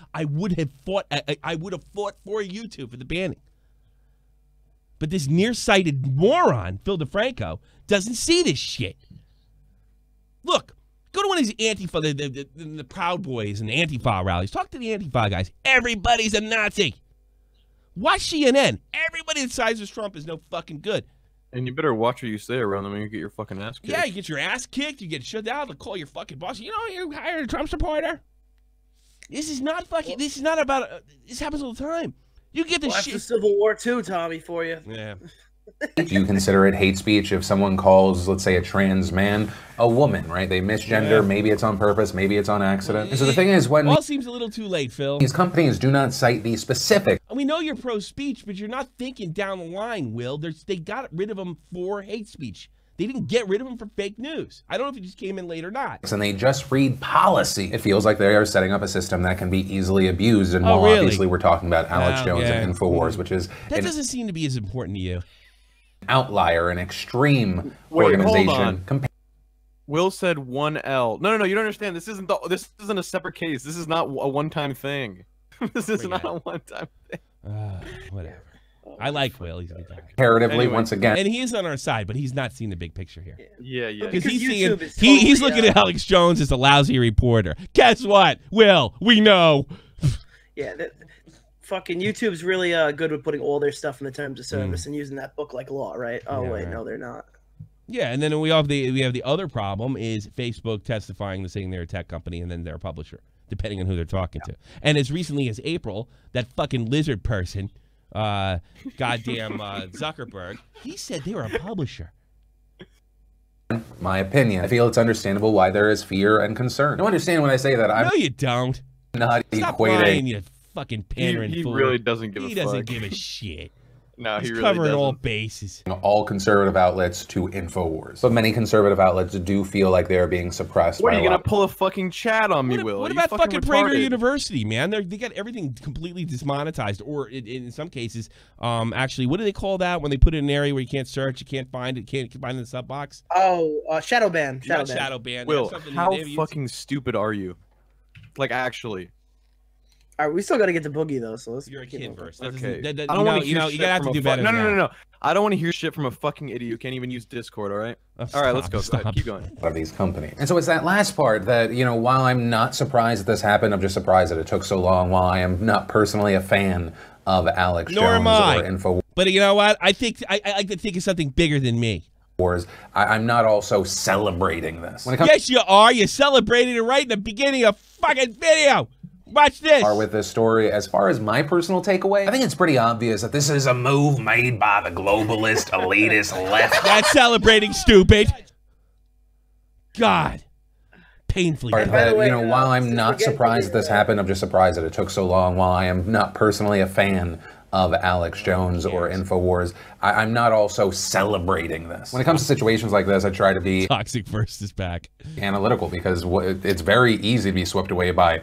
Speaker 2: fought for YouTube for the banning. But this nearsighted moron, Phil Defranco, doesn't see this shit. Look, go to one of these Antifa, the Proud Boys and the Antifa rallies. Talk to the Antifa guys. Everybody's a Nazi. Watch CNN. Everybody that sides with Trump is no fucking good.
Speaker 3: And you better watch what you say around them and you get your fucking ass kicked.
Speaker 2: Yeah, you get your ass kicked, you get shut down, they'll call your fucking boss. You know, you hired a Trump supporter. This is not fucking, this is not about, this happens all the time. You get the shit.
Speaker 4: That's the Civil War too, Tommy, for you.
Speaker 2: Yeah.
Speaker 6: Do you consider it hate speech if someone calls, let's say, a trans man a woman, right? They misgender, maybe it's on purpose, maybe it's on accident. And so the thing is, when
Speaker 2: all seems a little too late, Phil.
Speaker 6: These companies do not cite the specific.
Speaker 2: We know you're pro-speech, but you're not thinking down the line, Will. They got rid of them for hate speech. They didn't get rid of them for fake news. I don't know if it just came in late or not.
Speaker 6: And they just read policy. It feels like they are setting up a system that can be easily abused. And while obviously we're talking about Alex Jones and InfoWars, which is
Speaker 2: that doesn't seem to be as important to you.
Speaker 6: Outlier, an extreme organization.
Speaker 3: Will said 1L. No, you don't understand. This isn't a separate case. This is not a one-time thing. This is not a one-time thing.
Speaker 2: Whatever. I like Will. He's a good guy.
Speaker 6: Comparatively, once again,
Speaker 2: and he is on our side, but he's not seeing the big picture here.
Speaker 3: Yeah.
Speaker 2: Because he's looking at Alex Jones as a lousy reporter. Guess what, Will? We know.
Speaker 4: Yeah. Fucking YouTube's really good with putting all their stuff in the terms of service and using that book like law, right? Oh wait, no, they're not.
Speaker 2: Yeah, and then we have the other problem is Facebook testifying to saying they're a tech company and then they're a publisher, depending on who they're talking to. And as recently as April, that fucking lizard person, goddamn Zuckerberg, he said they were a publisher.
Speaker 6: My opinion. I feel it's understandable why there is fear and concern. You understand when I say that I'm
Speaker 2: No, you don't.
Speaker 6: Not
Speaker 2: Stop
Speaker 6: equating.
Speaker 2: lying, you fucking pandering
Speaker 3: he
Speaker 2: fool.
Speaker 3: really doesn't give a fuck.
Speaker 2: He doesn't give a shit.
Speaker 3: No,
Speaker 2: He's
Speaker 3: he really
Speaker 2: covering
Speaker 3: doesn't.
Speaker 2: all bases.
Speaker 6: All conservative outlets to InfoWars. But many conservative outlets do feel like they are being suppressed.
Speaker 3: What
Speaker 6: by
Speaker 3: are you going to pull a fucking chat on me, Will?
Speaker 2: What
Speaker 3: you
Speaker 2: about fucking Prager
Speaker 3: retarded?
Speaker 2: University, man? They got everything completely demonetized, or in some cases, actually, what do they call that when they put it in an area where you can't search, you can't find it, can't find it in the sub box?
Speaker 4: Oh, shadow ban.
Speaker 2: Shadow ban.
Speaker 3: Will, how fucking stupid are you? Like, actually.
Speaker 4: All right, we still got to get to Boogie though, so let's.
Speaker 2: You're a kid first.
Speaker 3: Okay.
Speaker 2: I don't want to. You gotta have to do better.
Speaker 3: No. I don't want to hear shit from a fucking idiot who can't even use Discord. All right. All right, let's go. Go ahead. Keep going.
Speaker 6: Of these companies, and so it's that last part that while I'm not surprised that this happened, I'm just surprised that it took so long. While I am not personally a fan of Alex Jones or InfoWars,
Speaker 2: but you know what? I think I like to think of something bigger than me.
Speaker 6: I'm not also celebrating this. When it comes
Speaker 2: Yes, you are. You're celebrating it right in the beginning of fucking video. Watch this.
Speaker 6: with this story, as far as my personal takeaway, I think it's pretty obvious that this is a move made by the globalist, elitist left.
Speaker 2: That's celebrating, stupid. God. Painfully.
Speaker 4: by the way,
Speaker 6: You know, while I'm not surprised that this happened, I'm just surprised that it took so long. While I am not personally a fan of Alex Jones or InfoWars, I'm not also celebrating this. When it comes to situations like this, I try to be
Speaker 2: Toxic Versts is back.
Speaker 6: analytical, because it's very easy to be swept away by,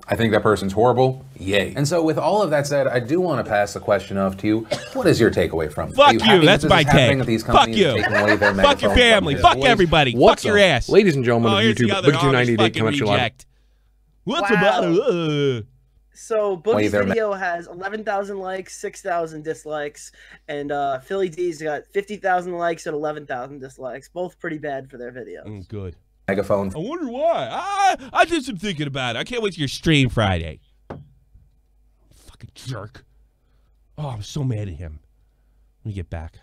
Speaker 6: I think that person's horrible, yay. And so with all of that said, I do want to pass the question off to you. What is your takeaway from this?
Speaker 2: Fuck
Speaker 6: Are
Speaker 2: you,
Speaker 6: happy
Speaker 2: that's
Speaker 6: that this
Speaker 2: my
Speaker 6: is happening,
Speaker 2: take.
Speaker 6: that these
Speaker 2: Fuck
Speaker 6: companies
Speaker 2: you.
Speaker 6: are taking away their
Speaker 2: Fuck your
Speaker 6: megaphone
Speaker 2: family.
Speaker 6: from
Speaker 2: Fuck
Speaker 6: his voice?
Speaker 2: everybody.
Speaker 7: What's
Speaker 2: Fuck your
Speaker 7: up?
Speaker 2: ass.
Speaker 7: Ladies and gentlemen of
Speaker 2: here's the
Speaker 7: YouTube,
Speaker 2: other
Speaker 7: Boogie 298
Speaker 2: fucking
Speaker 7: coming at you live.
Speaker 2: reject. What's
Speaker 4: Wow.
Speaker 2: about it?
Speaker 4: So Boogie's
Speaker 6: they're
Speaker 4: video has 11,000 likes, 6,000 dislikes, and Philly D's got 50,000 likes and 11,000 dislikes. Both pretty bad for their videos.
Speaker 2: Good.
Speaker 6: Megaphone.
Speaker 2: I wonder why. I did some thinking about it. I can't wait till your stream Friday. Fucking jerk. Oh, I'm so mad at him. Let me get back.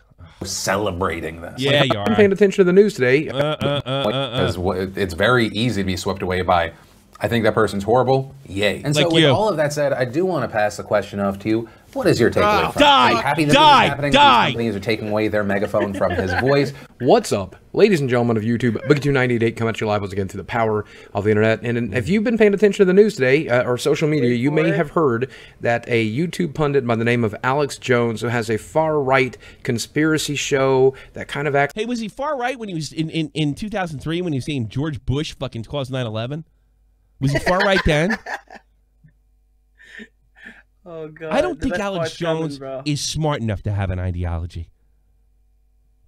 Speaker 6: Celebrating this.
Speaker 2: Yeah, you
Speaker 7: I'm paying
Speaker 2: are.
Speaker 7: attention to the news today.
Speaker 6: Because it's very easy to be swept away by, I think that person's horrible, yay. And so
Speaker 2: Like
Speaker 6: with
Speaker 2: you.
Speaker 6: all of that said, I do want to pass the question off to you. What is your takeaway from it?
Speaker 2: Die!
Speaker 6: Are you happy that
Speaker 2: Die!
Speaker 6: this is happening?
Speaker 2: Die!
Speaker 6: These companies are taking away their megaphone from his voice.
Speaker 7: What's up, ladies and gentlemen of YouTube? Boogie 298 coming at you live once again through the power of the internet. And if you've been paying attention to the news today or social media, you may have heard that a YouTube pundit by the name of Alex Jones, who has a far-right conspiracy show that kind of acts.
Speaker 2: Hey, was he far right when he was in 2003 when he was saying George Bush fucking caused 9/11? Was he far right then?
Speaker 4: Oh god!
Speaker 2: I don't
Speaker 4: the
Speaker 2: think
Speaker 4: best
Speaker 2: Alex
Speaker 4: part's coming,
Speaker 2: Jones
Speaker 4: bro.
Speaker 2: is smart enough to have an ideology.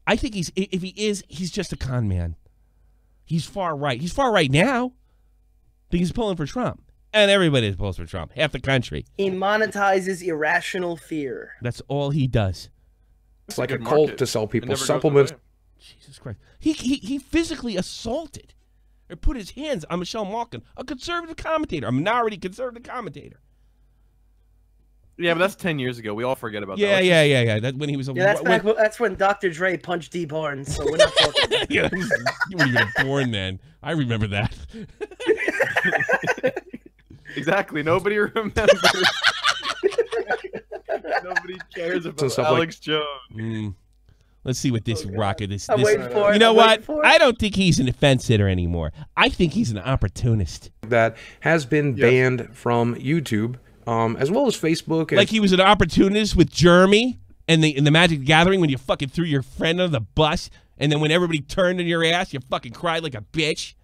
Speaker 2: I think if he is, he's just a con man. He's far right. He's far right now because he's pulling for Trump. And everybody pulls for Trump. Half the country.
Speaker 4: He monetizes irrational fear.
Speaker 2: That's all he does.
Speaker 7: It's like a
Speaker 3: good
Speaker 7: cult
Speaker 3: market.
Speaker 7: to sell
Speaker 3: It
Speaker 7: people
Speaker 3: never goes
Speaker 7: supplements.
Speaker 3: away.
Speaker 2: Jesus Christ. He physically assaulted or put his hands on Michelle Malkin, a conservative commentator, a minority conservative commentator.
Speaker 3: Yeah, but that's 10 years ago. We all forget about
Speaker 2: Yeah,
Speaker 3: that.
Speaker 2: yeah. That when he was a
Speaker 4: Yeah, that's when Dr. Dre punched E.O.H, so we're not talking about that.
Speaker 2: Yeah, you weren't even born then. I remember that.
Speaker 3: Exactly. Nobody remembers. Nobody cares about
Speaker 7: stuff
Speaker 3: Alex Jones.
Speaker 2: Let's see what this rocket is.
Speaker 4: I'm waiting for it.
Speaker 2: You know
Speaker 4: I'm
Speaker 2: what?
Speaker 4: waiting for it.
Speaker 2: I don't think he's an fence sitter anymore. I think he's an opportunist.
Speaker 7: That has been banned from YouTube, as well as Facebook.
Speaker 2: Like he was an opportunist with Jeremy and the Magic the Gathering when you fucking threw your friend under the bus, and then when everybody turned on your ass, you fucking cried like a bitch.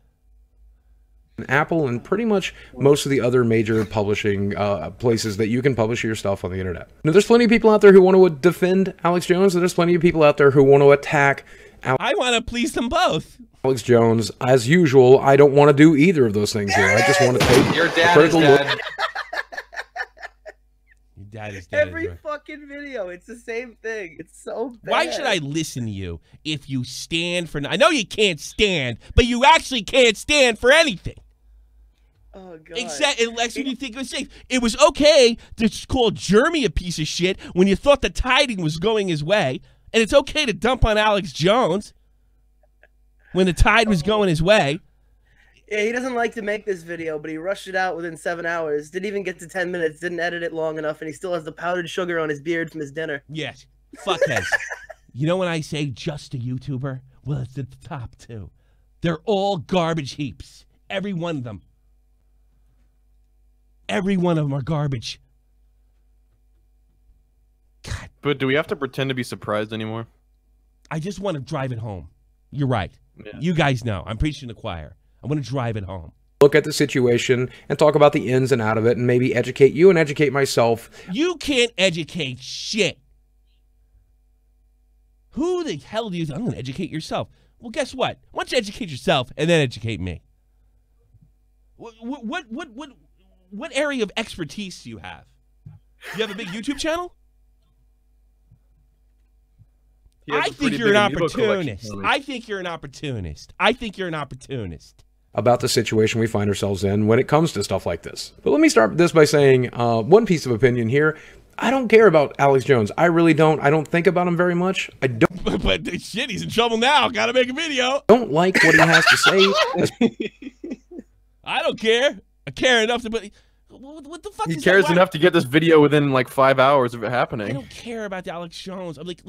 Speaker 7: Apple and pretty much most of the other major publishing places that you can publish your stuff on the internet. Now, there's plenty of people out there who want to defend Alex Jones, and there's plenty of people out there who want to attack
Speaker 2: I want to please them both.
Speaker 7: Alex Jones. As usual, I don't want to do either of those things here. I just want to take
Speaker 6: Your
Speaker 7: a
Speaker 6: dad is
Speaker 7: critical look.
Speaker 6: dead.
Speaker 2: Your dad is dead.
Speaker 4: Every
Speaker 2: right.
Speaker 4: fucking video, it's the same thing. It's so bad.
Speaker 2: Why should I listen to you if you stand for? I know you can't stand, but you actually can't stand for anything.
Speaker 4: Oh god.
Speaker 2: Exactly, unless you think it was safe. It was okay to call Jeremy a piece of shit when you thought the tiding was going his way, and it's okay to dump on Alex Jones when the tide was going his way.
Speaker 4: Yeah, he doesn't like to make this video, but he rushed it out within 7 hours. Didn't even get to 10 minutes. Didn't edit it long enough, and he still has the powdered sugar on his beard from his dinner.
Speaker 2: Yes, fuckheads. You know when I say just a YouTuber? Well, it's at the top too. They're all garbage heaps. Every one of them. Every one of them are garbage. God,
Speaker 3: But do we have to pretend to be surprised anymore?
Speaker 2: I just want to drive it home. You're right.
Speaker 3: Yeah.
Speaker 2: You guys know. I'm preaching to the choir. I want to drive it home.
Speaker 7: Look at the situation and talk about the ins and out of it, and maybe educate you and educate myself.
Speaker 2: You can't educate shit. Who the hell do you think? I'm going to educate yourself. Well, guess what? Why don't you educate yourself and then educate me? What area of expertise do you have? You have a big YouTube channel?
Speaker 3: He has
Speaker 2: I
Speaker 3: a
Speaker 2: think
Speaker 3: pretty
Speaker 2: you're an
Speaker 3: big amiibo collection,
Speaker 2: opportunist.
Speaker 3: Tommy.
Speaker 2: I think you're an opportunist. I think you're an opportunist.
Speaker 7: About the situation we find ourselves in when it comes to stuff like this. But let me start this by saying one piece of opinion here. I don't care about Alex Jones. I really don't. I don't think about him very much. I don't.
Speaker 2: But shit, he's in trouble now. Got to make a video.
Speaker 7: Don't like what he has to say.
Speaker 2: I don't care. I care enough to. But what the fuck?
Speaker 3: He cares enough to get this video within like 5 hours of it happening.
Speaker 2: I don't care about Alex Jones. I'm like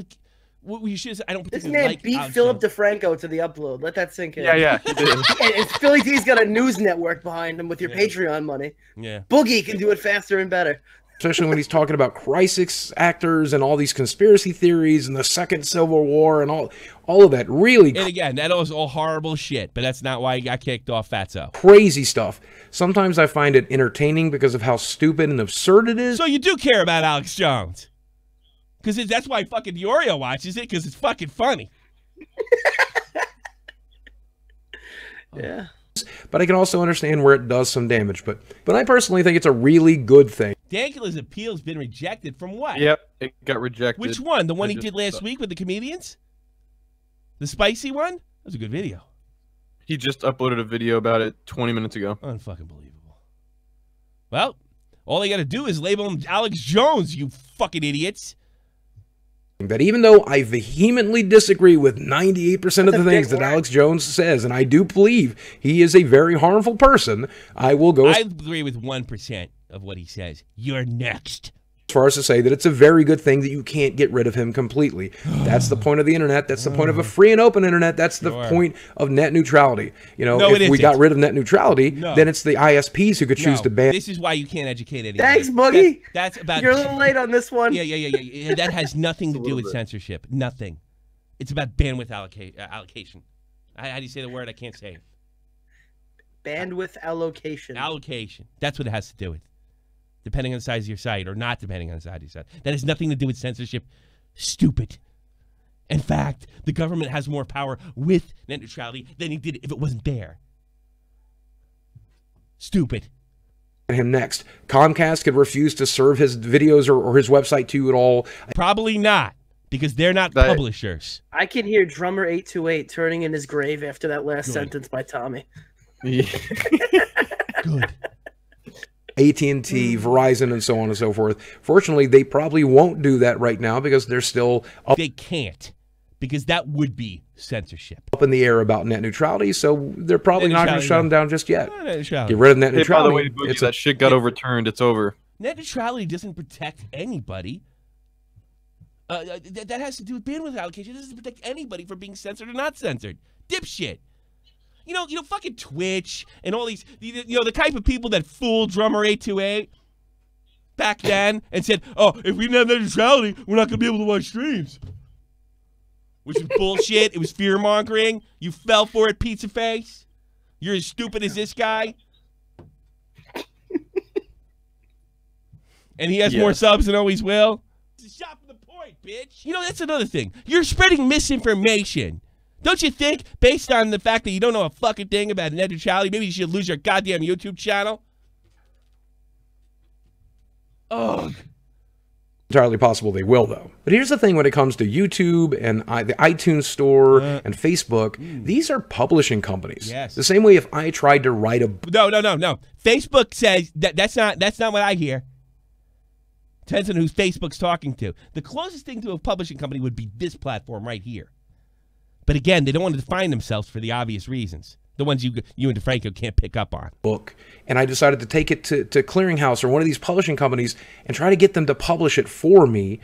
Speaker 2: what you should. I don't
Speaker 4: This
Speaker 2: particularly
Speaker 4: man
Speaker 2: like
Speaker 4: beat
Speaker 2: Alex
Speaker 4: Philip
Speaker 2: Jones.
Speaker 4: DeFranco to the upload. Let that sink in.
Speaker 3: Yeah, he did.
Speaker 4: And Philly D's got a news network behind him with your Patreon money.
Speaker 2: Yeah.
Speaker 4: Boogie can do it faster and better.
Speaker 7: Especially when he's talking about crisis actors and all these conspiracy theories and the Second Civil War and all of that really
Speaker 2: And again, that was all horrible shit, but that's not why he got kicked off Fatso.
Speaker 7: crazy stuff. Sometimes I find it entertaining because of how stupid and absurd it is.
Speaker 2: So you do care about Alex Jones. Because that's why fucking Diorio watches it, because it's fucking funny.
Speaker 4: Yeah.
Speaker 7: But I can also understand where it does some damage. But I personally think it's a really good thing.
Speaker 2: Dankula's appeal's been rejected from what?
Speaker 3: Yep, it got rejected.
Speaker 2: Which one? The one
Speaker 3: I
Speaker 2: he
Speaker 3: just
Speaker 2: did last
Speaker 3: saw.
Speaker 2: week with the comedians? The spicy one? That was a good video.
Speaker 3: He just uploaded a video about it 20 minutes ago.
Speaker 2: Unfucking believable. Well, all they got to do is label him Alex Jones, you fucking idiots.
Speaker 7: That even though I vehemently disagree with 98% of the things that Alex Jones says, and I do believe he is a very harmful person, I will go
Speaker 2: I agree with 1% of what he says. You're next.
Speaker 7: as far as to say that it's a very good thing that you can't get rid of him completely. That's the point of the internet. That's the point of a free and open internet. That's the point of net neutrality. You know,
Speaker 2: No,
Speaker 7: if we got rid of net neutrality, then it's the ISPs who could choose to ban.
Speaker 2: This is why you can't educate anyone.
Speaker 4: Thanks, Boogie.
Speaker 2: That's about.
Speaker 4: You're a little late on this one.
Speaker 2: Yeah. That has nothing to do with censorship. Nothing. It's about bandwidth allocation. How do you say the word? I can't say it.
Speaker 4: Bandwidth allocation.
Speaker 2: Allocation. That's what it has to do with. Depending on the size of your site or not depending on the size of your site. That has nothing to do with censorship. Stupid. In fact, the government has more power with net neutrality than he did if it wasn't there. Stupid.
Speaker 7: Him next. Comcast could refuse to serve his videos or his website to you at all.
Speaker 2: Probably not, because they're not publishers.
Speaker 4: I can hear drummer 828 turning in his grave after that last sentence by Tommy.
Speaker 3: Yeah.
Speaker 2: Good.
Speaker 7: AT&T, Verizon, and so on and so forth. Fortunately, they probably won't do that right now because they're still up.
Speaker 2: They can't, because that would be censorship.
Speaker 7: Up in the air about net neutrality, so they're probably not going to shut them down just yet.
Speaker 2: Net neutrality.
Speaker 7: Get rid of net
Speaker 3: Hey, by the
Speaker 7: neutrality.
Speaker 3: way, Boogie, that shit got overturned. It's over.
Speaker 2: Net neutrality doesn't protect anybody. That has to do with bandwidth allocation. It doesn't protect anybody from being censored or not censored. Dipshit. You know, fucking Twitch and all these, the type of people that fooled Drummer 828 back then and said, oh, if we didn't have net neutrality, we're not going to be able to watch streams. Which is bullshit. It was fear-mongering. You fell for it, pizza face. You're as stupid as this guy. And he has more subs than always will. It's a shot from the point, bitch. You know, that's another thing. You're spreading misinformation. Don't you think, based on the fact that you don't know a fucking thing about net neutrality, maybe you should lose your goddamn YouTube channel? Ugh.
Speaker 7: Entirely possible they will, though. But here's the thing when it comes to YouTube and the iTunes Store and Facebook, these are publishing companies.
Speaker 2: Yes.
Speaker 7: The same way if I tried to write a...
Speaker 2: No. Facebook says that's not what I hear. Depends on who Facebook's talking to. The closest thing to a publishing company would be this platform right here. But again, they don't want to define themselves for the obvious reasons. The ones you and DeFranco can't pick up on.
Speaker 7: Book, and I decided to take it to Clearinghouse or one of these publishing companies and try to get them to publish it for me.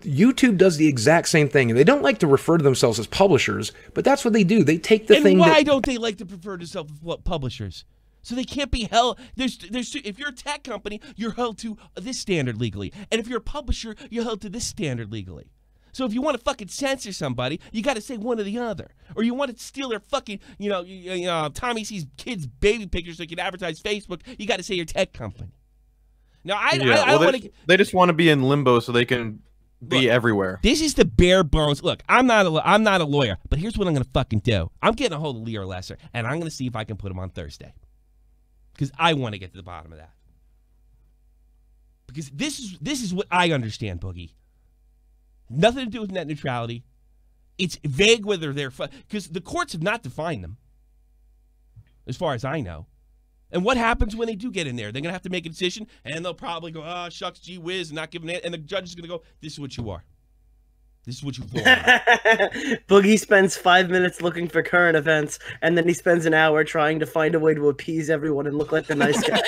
Speaker 7: YouTube does the exact same thing, and they don't like to refer to themselves as publishers, but that's what they do. They take the thing.
Speaker 2: And why don't they like to refer to themselves as publishers? So they can't be held. If you're a tech company, you're held to this standard legally, and if you're a publisher, you're held to this standard legally. So if you want to fucking censor somebody, you got to say one or the other. Or you want to steal their fucking, Tommy sees kids' baby pictures so you can advertise Facebook, you got to say your tech company. Now, I want to...
Speaker 3: They just want to be in limbo so they can be everywhere.
Speaker 2: This is the bare bones. Look, I'm not a lawyer, but here's what I'm going to fucking do. I'm getting a hold of Leo Lesser, and I'm going to see if I can put him on Thursday. Because I want to get to the bottom of that. Because this is what I understand, Boogie. Nothing to do with net neutrality. It's vague whether they're... Because the courts have not defined them, as far as I know. And what happens when they do get in there? They're going to have to make a decision, and they'll probably go, oh, shucks, gee whiz, not giving it. And the judge is going to go, this is what you are. This is what you thought.
Speaker 4: Boogie spends 5 minutes looking for current events, and then he spends an hour trying to find a way to appease everyone and look like the nice guy.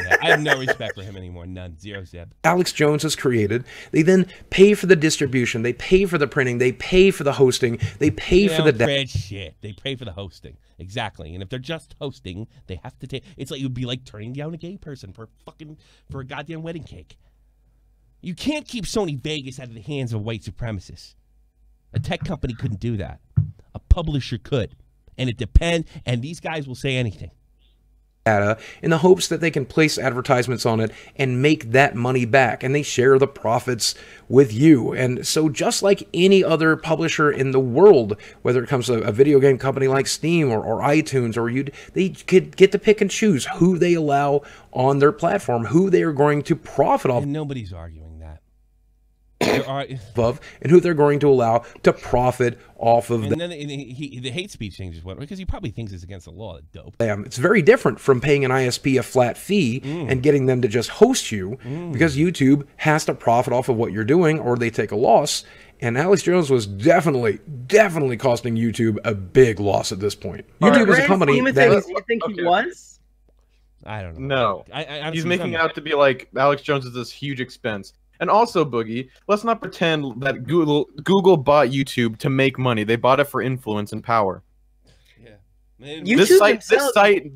Speaker 2: Yeah, I have no respect for him anymore. None. Zero, Zeb.
Speaker 7: Alex Jones has created. They then pay for the distribution. They pay for the printing. They pay for the hosting. They pay for the
Speaker 2: shit. They pay for the hosting. Exactly. And if they're just hosting, they have to take. It's like it would be like turning down a gay person for a goddamn wedding cake. You can't keep Sony Vegas out of the hands of white supremacists. A tech company couldn't do that. A publisher could. And it depends. And these guys will say anything.
Speaker 7: Data in the hopes that they can place advertisements on it and make that money back, and they share the profits with you. And so just like any other publisher in the world, whether it comes to a video game company like Steam or iTunes, they could get to pick and choose who they allow on their platform, who they are going to profit off.
Speaker 2: And nobody's arguing that.
Speaker 7: Above, and who they're going to allow to profit off of.
Speaker 2: And then the hate speech changes because he probably thinks it's against the law. That dope.
Speaker 7: It's very different from paying an ISP a flat fee and getting them to just host you, because YouTube has to profit off of what you're doing, or they take a loss. And Alex Jones was definitely costing YouTube a big loss at this point. YouTube is a company that.
Speaker 4: You think he was?
Speaker 2: I don't know.
Speaker 3: No, he's making out to be like Alex Jones is this huge expense. And also, Boogie, let's not pretend that Google bought YouTube to make money. They bought it for influence and power.
Speaker 2: Yeah, man,
Speaker 3: this site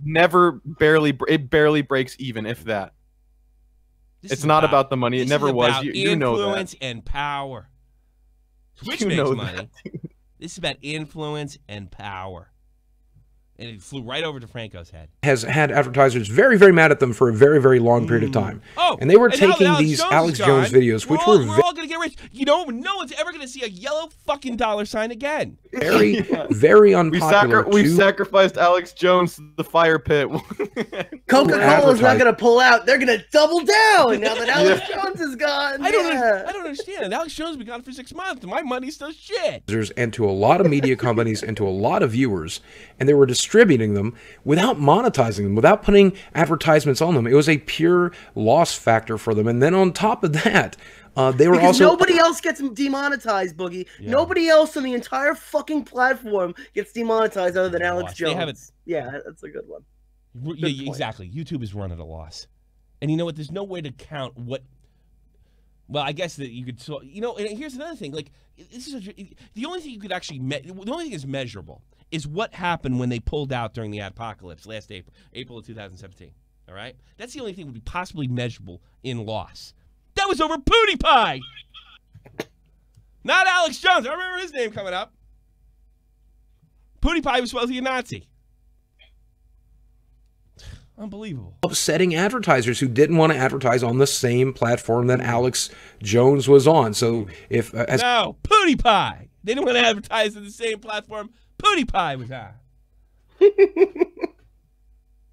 Speaker 3: barely breaks even, if that. It's not about the money. It never was. You know that.
Speaker 2: Influence and power. Twitch makes money. This is about influence and power. And it flew right over to Defranco's head.
Speaker 7: Has had advertisers very, very mad at them for a very, very long period of time.
Speaker 2: Oh,
Speaker 7: and they were taking these Alex Jones videos, which were
Speaker 2: we're all going to get rich. You know, no one's ever going to see a yellow fucking dollar sign again.
Speaker 7: Very, very unpopular.
Speaker 3: We sacrificed Alex Jones to the fire pit.
Speaker 4: Coca-Cola's not going to pull out. They're going to double down now that Alex Jones is gone.
Speaker 2: I don't understand. Alex Jones has been gone for 6 months, and my money's still shit.
Speaker 7: And to a lot of media companies and to a lot of viewers, and they were distributing them without monetizing them, without putting advertisements on them. It was a pure loss factor for them. And then on top of that, they were
Speaker 4: because nobody else gets demonetized, Boogie. Yeah. Nobody else on the entire fucking platform gets demonetized other than Alex Jones. Yeah, that's a good one.
Speaker 2: Yeah, exactly. YouTube is run at a loss. And you know what? There's no way to count what... Well, I guess that you could... You know, and here's another thing. Like, this is the only thing you could actually... The only thing is measurable is what happened when they pulled out during the apocalypse last April of 2017. All right? That's the only thing that would be possibly measurable in loss. That was over PewDiePie! Not Alex Jones. I remember his name coming up. PewDiePie was supposed to be a Nazi. Unbelievable.
Speaker 7: Upsetting advertisers who didn't want to advertise on the same platform that Alex Jones was on. So if...
Speaker 2: no, PewDiePie! They didn't want to advertise on the same platform PewDiePie was on.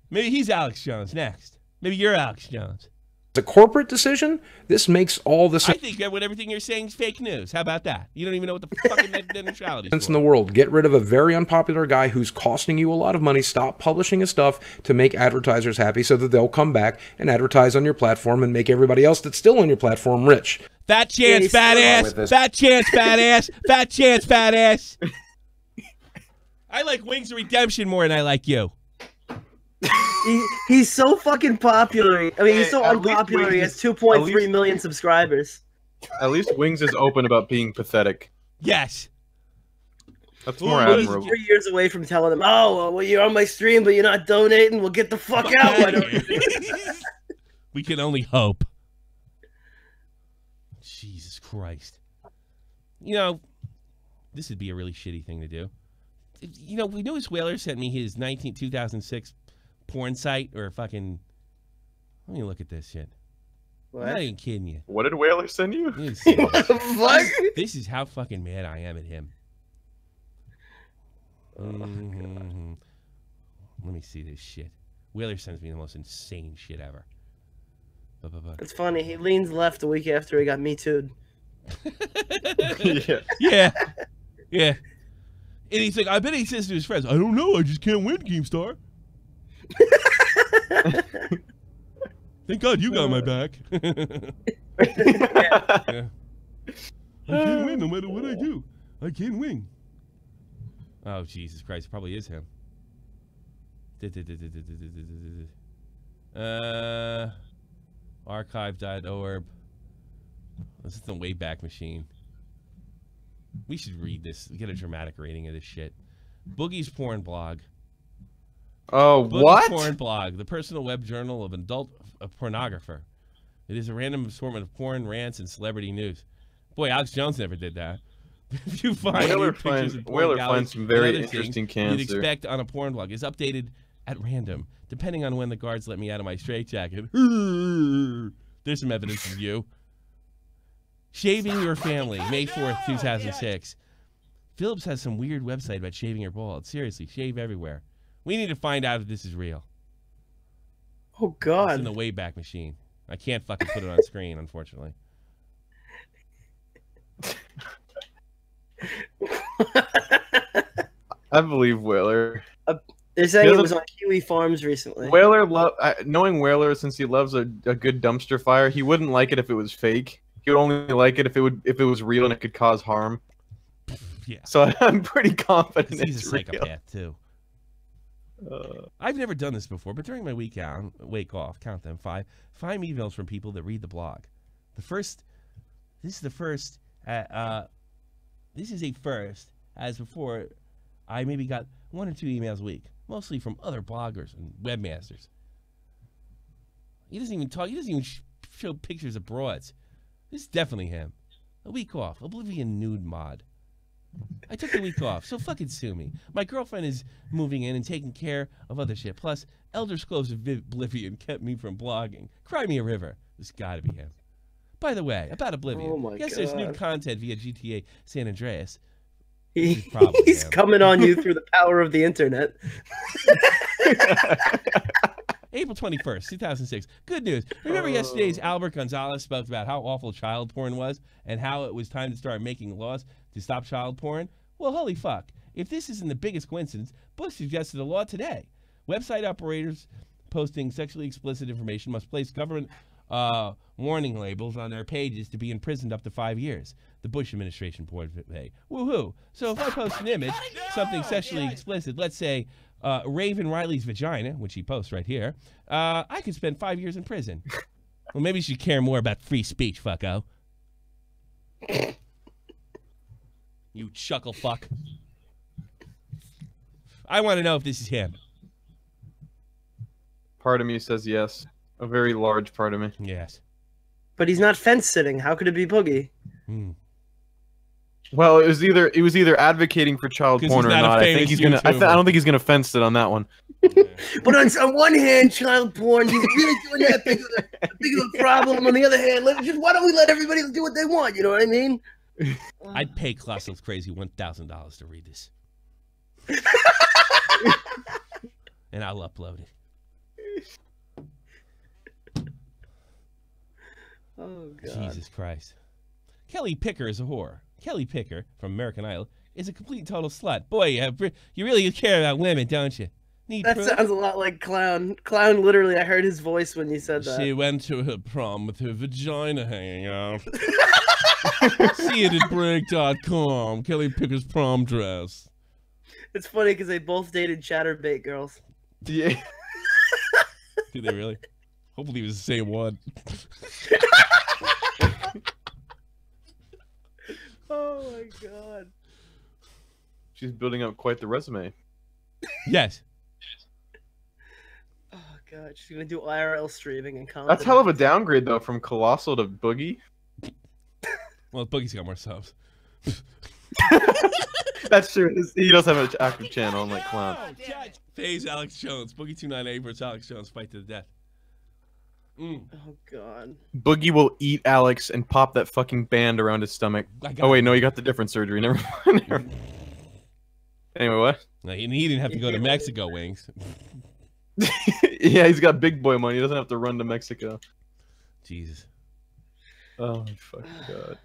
Speaker 2: Maybe he's Alex Jones next. Maybe you're Alex Jones.
Speaker 7: The corporate decision, this makes all the sense.
Speaker 2: I think that everything you're saying is fake news. How about that? You don't even know what the fucking neutrality is.
Speaker 7: In the world, get rid of a very unpopular guy who's costing you a lot of money. Stop publishing his stuff to make advertisers happy so that they'll come back and advertise on your platform and make everybody else that's still on your platform rich.
Speaker 2: Fat chance, fat ass. Fat chance, fat ass. Fat chance, fat ass. I like Wings of Redemption more than I like you.
Speaker 4: He's so fucking popular. I mean, he's so unpopular. He has 2.3 million subscribers.
Speaker 3: At least Wings is open about being pathetic.
Speaker 2: Yes.
Speaker 3: That's more admirable.
Speaker 4: 3 years away from telling him, oh, well, you're on my stream, but you're not donating. We'll get the fuck out. Why don't you?
Speaker 2: We can only hope. Jesus Christ. You know, this would be a really shitty thing to do. You know, we know his Whaler sent me his 2006 porn site or fucking... Let me look at this shit. What? I'm not even kidding you.
Speaker 3: What did Whaler send you?
Speaker 4: What the fuck?
Speaker 2: This is how fucking mad I am at him. Let me see this shit. Whaler sends me the most insane shit ever.
Speaker 4: It's funny. He leans left a week after he got Me Too'd.
Speaker 2: Yeah. And he's like, I bet he says to his friends, I don't know, I just can't win, Keemstar. Thank God you got my back. Yeah. I can't win no matter what I do. I can't win. Oh, Jesus Christ. Probably is him. Archive.org. This is the Wayback Machine. We should read this. Get a dramatic rating of this shit. Boogie's porn blog.
Speaker 3: Oh,
Speaker 2: Boogie's
Speaker 3: what?
Speaker 2: porn blog, the personal web journal of an adult pornographer. It is a random assortment of porn, rants, and celebrity news. Boy, Alex Jones never did that. If you find
Speaker 3: Whaler
Speaker 2: pictures of porn
Speaker 3: Whaler
Speaker 2: galleys
Speaker 3: finds some
Speaker 2: and
Speaker 3: very
Speaker 2: other
Speaker 3: interesting
Speaker 2: things
Speaker 3: cancer.
Speaker 2: you'd expect on a porn blog is updated at random, depending on when the guards let me out of my straitjacket. There's some evidence of you. Shaving Your Family, May 4th, 2006. Phillips has some weird website about shaving your balls. Seriously, shave everywhere. We need to find out if this is real.
Speaker 4: Oh,
Speaker 2: It's
Speaker 4: God.
Speaker 2: in the Wayback Machine. I can't fucking put it on screen, unfortunately.
Speaker 3: I believe Whaler.
Speaker 4: They're saying
Speaker 3: He
Speaker 4: it
Speaker 3: doesn't-
Speaker 4: was on Kiwi Farms recently.
Speaker 3: Whaler, knowing Whaler, since he loves a good dumpster fire, he wouldn't like it if it was fake. He would only like it if it was real and it could cause harm.
Speaker 2: Yeah.
Speaker 3: So I'm pretty confident
Speaker 2: He's a
Speaker 3: it's real.
Speaker 2: psychopath, too. I've never done this before, but during my wake off, count them, five emails from people that read the blog. This is a first, as before, I maybe got 1 or 2 emails a week, mostly from other bloggers and webmasters. He doesn't even talk, he doesn't even show pictures of broads. This is definitely him. A week off, Oblivion nude mod. I took the week off, so fucking sue me. My girlfriend is moving in and taking care of other shit. Plus, Elder Scrolls of Oblivion kept me from blogging. Cry me a river. This gotta be him. By the way, about Oblivion.
Speaker 4: Oh my
Speaker 2: Yes, there's new
Speaker 4: God.
Speaker 2: content via GTA San Andreas.
Speaker 4: He's
Speaker 2: probably him.
Speaker 4: coming on you through the power of the internet.
Speaker 2: April 21st, 2006. Good news. Remember yesterday's Albert Gonzalez spoke about how awful child porn was and how it was time to start making laws to stop child porn? Well, holy fuck. If this isn't the biggest coincidence, Bush suggested a law today. Website operators posting sexually explicit information must place government warning labels on their pages to be imprisoned up to 5 years. The Bush administration board pay. Woohoo. So if I post an image, something sexually explicit, let's say Raven Riley's vagina, which he posts right here, I could spend 5 years in prison. Well, maybe you should care more about free speech, fucko. You chuckle fuck. I want to know if this is him.
Speaker 3: Part of me says yes. A very large part of me.
Speaker 2: Yes.
Speaker 4: But he's not fence sitting. How could it be Boogie?
Speaker 3: Well, it was either advocating for child
Speaker 2: 'Cause
Speaker 3: porn
Speaker 2: he's
Speaker 3: or
Speaker 2: not a
Speaker 3: not. I think
Speaker 2: famous
Speaker 3: he's gonna. I
Speaker 2: YouTuber.
Speaker 3: don't think he's gonna fence it on that one.
Speaker 4: But on one hand, child porn, he's really doing that big of a problem. On the other hand, why don't we let everybody do what they want? You know what I mean?
Speaker 2: I'd pay Colossals Crazy $1,000 to read this. And I'll upload it.
Speaker 4: Oh, God.
Speaker 2: Jesus Christ. Kelly Picker is a whore. Kelly Picker, from American Idol, is a complete and total slut. Boy, you really care about women, don't you? Need
Speaker 4: That
Speaker 2: proof?
Speaker 4: sounds a lot like Clown. Clown, literally, I heard his voice when you said that.
Speaker 2: She went to her prom with her vagina hanging out. See it at break.com. Kelly Picker's prom dress.
Speaker 4: It's funny because they both dated Chatterbait girls.
Speaker 3: Yeah.
Speaker 2: Did they really? Hopefully it was the same one.
Speaker 4: Oh my God.
Speaker 3: She's building up quite the resume.
Speaker 2: Yes.
Speaker 4: Oh God, she's gonna do IRL streaming and content.
Speaker 3: That's hell of a downgrade though, from Colossal to Boogie.
Speaker 2: Well, Boogie's got more subs.
Speaker 3: That's true. He does have an active channel, unlike Clown.
Speaker 2: Phase Alex Jones. Boogie 298 versus Alex Jones. Fight to the death.
Speaker 4: Oh God.
Speaker 3: Boogie will eat Alex and pop that fucking band around his stomach. Oh wait, no, you got the different surgery. Never mind. Anyway, what?
Speaker 2: No, he didn't have to go to Mexico, Wings.
Speaker 3: Yeah, he's got big boy money. He doesn't have to run to Mexico.
Speaker 2: Jesus.
Speaker 3: Oh my fucking God.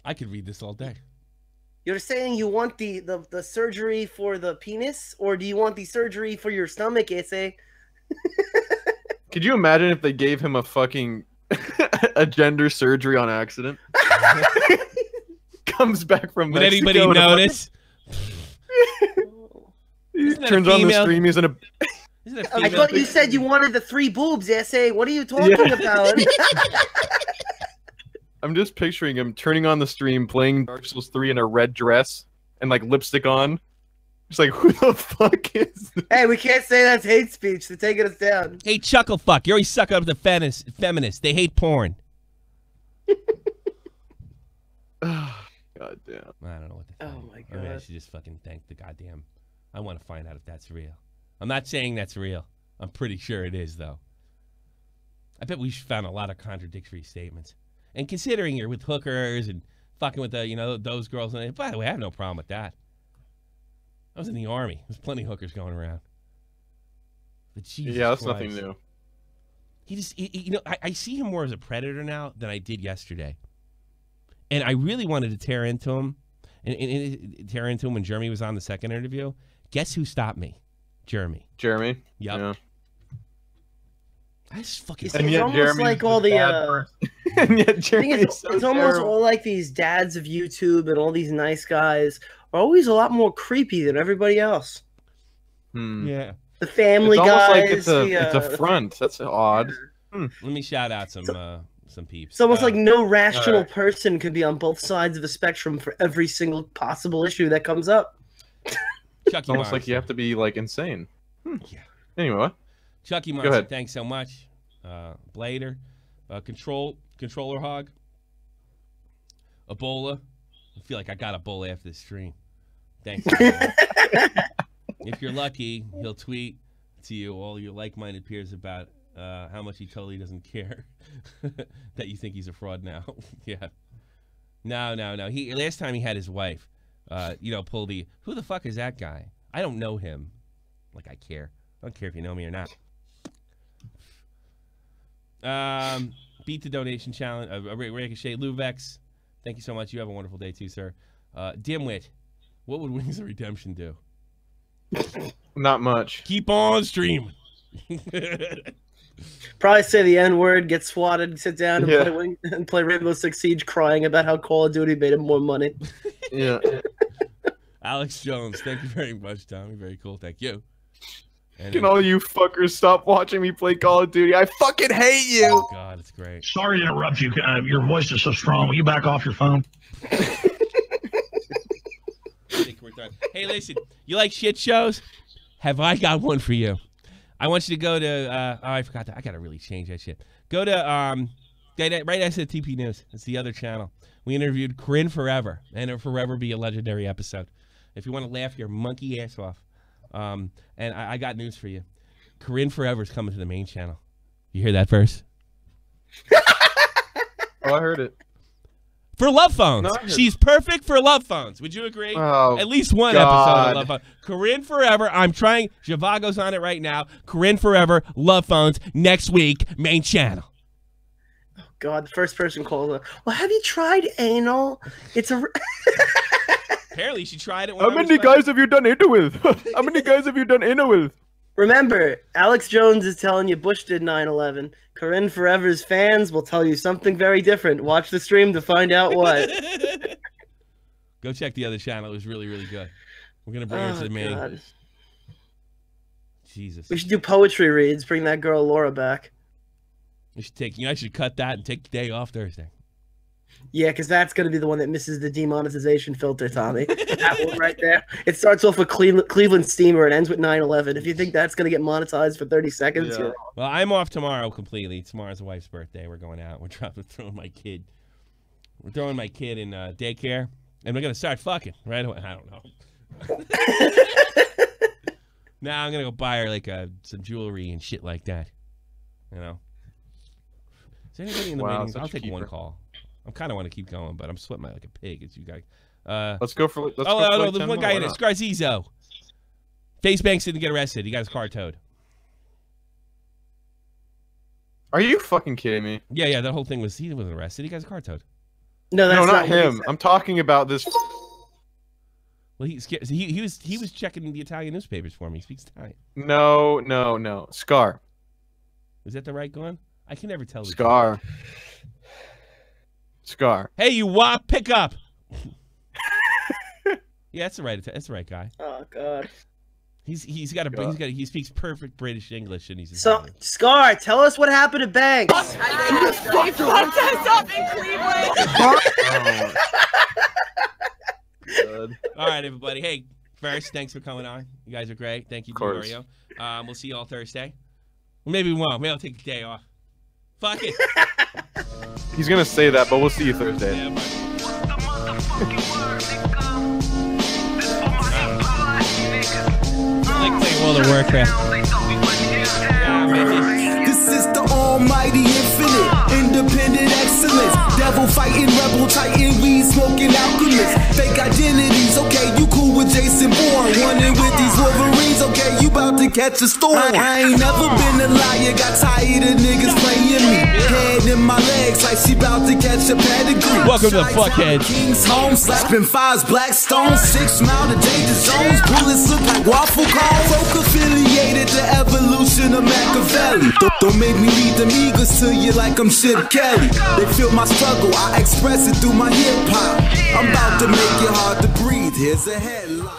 Speaker 2: I could read this all day.
Speaker 4: You're saying you want the surgery for the penis, or do you want the surgery for your stomach, Ese?
Speaker 3: Could you imagine if they gave him a fucking a gender surgery on accident? Comes back from
Speaker 2: Would
Speaker 3: Mexico
Speaker 2: anybody notice?
Speaker 3: He turns on the stream. He's in a.
Speaker 4: I thought you said you wanted the 3 boobs, Ese. What are you talking about?
Speaker 3: I'm just picturing him turning on the stream, playing Dark Souls 3 in a red dress and like lipstick on. It's like, who the fuck is this?
Speaker 4: Hey, we can't say that's hate speech. They're taking us down.
Speaker 2: Hey, chuckle fuck. You always suck up the feminists. They hate porn.
Speaker 3: God damn.
Speaker 2: I don't know what to think.
Speaker 4: Oh my god.
Speaker 2: Maybe I should just fucking thank the goddamn. I want to find out if that's real. I'm not saying that's real. I'm pretty sure it is, though. I bet we found a lot of contradictory statements. And considering you're with hookers and fucking with the, those girls, and by the way, I have no problem with that. I was in the army. There's plenty of hookers going around. But Jesus
Speaker 3: yeah, that's
Speaker 2: Christ.
Speaker 3: nothing new.
Speaker 2: He just, I see him more as a predator now than I did yesterday. And I really wanted to tear into him, and tear into him when Jeremy was on the second interview. Guess who stopped me? Jeremy.
Speaker 3: Jeremy?
Speaker 2: Yep.
Speaker 3: Yeah.
Speaker 2: I just fucking.
Speaker 4: And yet almost Jeremy's like all the.
Speaker 3: And yet Jeremy
Speaker 4: it's almost
Speaker 3: terrible.
Speaker 4: all like these dads of YouTube and all these nice guys are always a lot more creepy than everybody else.
Speaker 2: Yeah.
Speaker 4: The family
Speaker 3: it's
Speaker 4: guys.
Speaker 3: Like it's a front. That's odd.
Speaker 2: Let me shout out some peeps.
Speaker 4: It's almost like no rational person could be on both sides of the spectrum for every single possible issue that comes up.
Speaker 3: It's almost like you have to be like insane.
Speaker 2: Yeah.
Speaker 3: Anyway, what?
Speaker 2: Chucky Monster, thanks so much. Blader, Controller Hog, Ebola. I feel like I got Ebola after this stream. Thanks. If you're lucky, he'll tweet to you all your like-minded peers about how much he totally doesn't care that you think he's a fraud now. Yeah. No. He last time he had his wife, pull the who the fuck is that guy? I don't know him. Like I care. I don't care if you know me or not. Beat the donation challenge. Ricochet Luvex. Thank you so much. You have a wonderful day too, sir. Dimwit. What would Wings of Redemption do?
Speaker 3: Not much.
Speaker 2: Keep on streaming.
Speaker 4: Probably say the N-word, get swatted, sit down and play Rainbow Six Siege crying about how Call of Duty made him more money.
Speaker 3: Yeah.
Speaker 2: Alex Jones, thank you very much, Tommy. Very cool. Thank you. And
Speaker 3: Can all you fuckers stop watching me play Call of Duty? I fucking hate you.
Speaker 2: Oh God, it's great.
Speaker 5: Sorry to interrupt you. Your voice is so strong. Will you back off your phone?
Speaker 2: Hey, listen, you like shit shows? Have I got one for you? I want you to go to, I forgot that. I got to really change that shit. Go to, right next to TP News. It's the other channel. We interviewed Corinne Forever, and it'll forever be a legendary episode. If you want to laugh your monkey ass off. And I got news for you. Corinne Forever is coming to the main channel. You hear that verse?
Speaker 3: Oh, I heard it.
Speaker 2: For love phones. She's perfect for love phones. Would you agree?
Speaker 3: Oh,
Speaker 2: at least one episode of love phones. Corinne Forever. I'm trying. Zhivago's on it right now. Corinne Forever, love phones, next week, main channel.
Speaker 4: Oh, God, the first person calls her. Well, have you tried anal? It's a...
Speaker 2: Apparently, she tried it.
Speaker 3: How many guys have you done anal with? How many guys have you done anal with?
Speaker 4: Remember, Alex Jones is telling you Bush did 9/11. Corinne Forever's fans will tell you something very different. Watch the stream to find out what.
Speaker 2: Go check the other channel. It was really, really good. We're going to bring her to the main.
Speaker 4: God.
Speaker 2: Jesus.
Speaker 4: We should do poetry reads. Bring that girl Laura back.
Speaker 2: We should take, I should cut that and take the day off Thursday.
Speaker 4: Yeah, because that's going to be the one that misses the demonetization filter, Tommy. That one right there. It starts off with Cleveland Steamer and ends with 9/11. If you think that's going to get monetized for 30 seconds, you're wrong.
Speaker 2: Well, I'm off tomorrow completely. Tomorrow's the wife's birthday. We're going out. We're throwing my kid. We're throwing my kid in daycare, and we're going to start fucking right away. I don't know. Now I'm going to go buy her like some jewelry and shit like that. You know? Is there anybody in the meetings? I'll take one call. I kind of want to keep going, but I'm sweating like a pig. As you guys,
Speaker 3: let's go for. Let's go
Speaker 2: no, there's one guy in it. Scarzizo. Facebanks didn't get arrested. He got his car towed.
Speaker 3: Are you fucking kidding me?
Speaker 2: Yeah. That whole thing was he wasn't arrested. He got his car towed.
Speaker 4: No, that's
Speaker 3: not him. I'm talking about this.
Speaker 2: Well, he was checking the Italian newspapers for me. He speaks Italian.
Speaker 3: No. Scar.
Speaker 2: Is that the right one? I can never tell.
Speaker 3: Scar.
Speaker 2: Hey, you wop, pick up. Yeah, that's the right guy.
Speaker 4: Oh God.
Speaker 2: He speaks perfect British English, and he's
Speaker 4: so Scar. Tell us what happened to Banks.
Speaker 8: He fucked us up in Cleveland.
Speaker 3: Good.
Speaker 2: All right, everybody. Hey, Versts, thanks for coming on. You guys are great. Thank you, Mario. We'll see you all Thursday. Or maybe we won't. Maybe I'll take a day off. Fuck it.
Speaker 3: He's gonna say that, but we'll see you Thursday.
Speaker 2: Yeah, bye. I like playing World of Warcraft.
Speaker 9: This is the almighty infinite, independent excellence. Devil fighting, rebel titan, weed smoking alchemist. Fake identities, okay, you cool with Jason Bourne. Running with these Wolverines, okay, you about to catch a storm. I ain't never been a liar, got tired of niggas playing me. Head in my legs like she about to catch a pedigree.
Speaker 2: Welcome to the Fuckhead.
Speaker 9: King's home, slapping fives, black stones, 6 mile to danger zones. Bullets look like waffle cones. Folk affiliated to evolution of Machiavelli. Don't make me lead them eagles to you like I'm Chip Kelly. They feel my struggle, I express it through my hip hop. I'm about to make it hard to breathe. Here's a headline.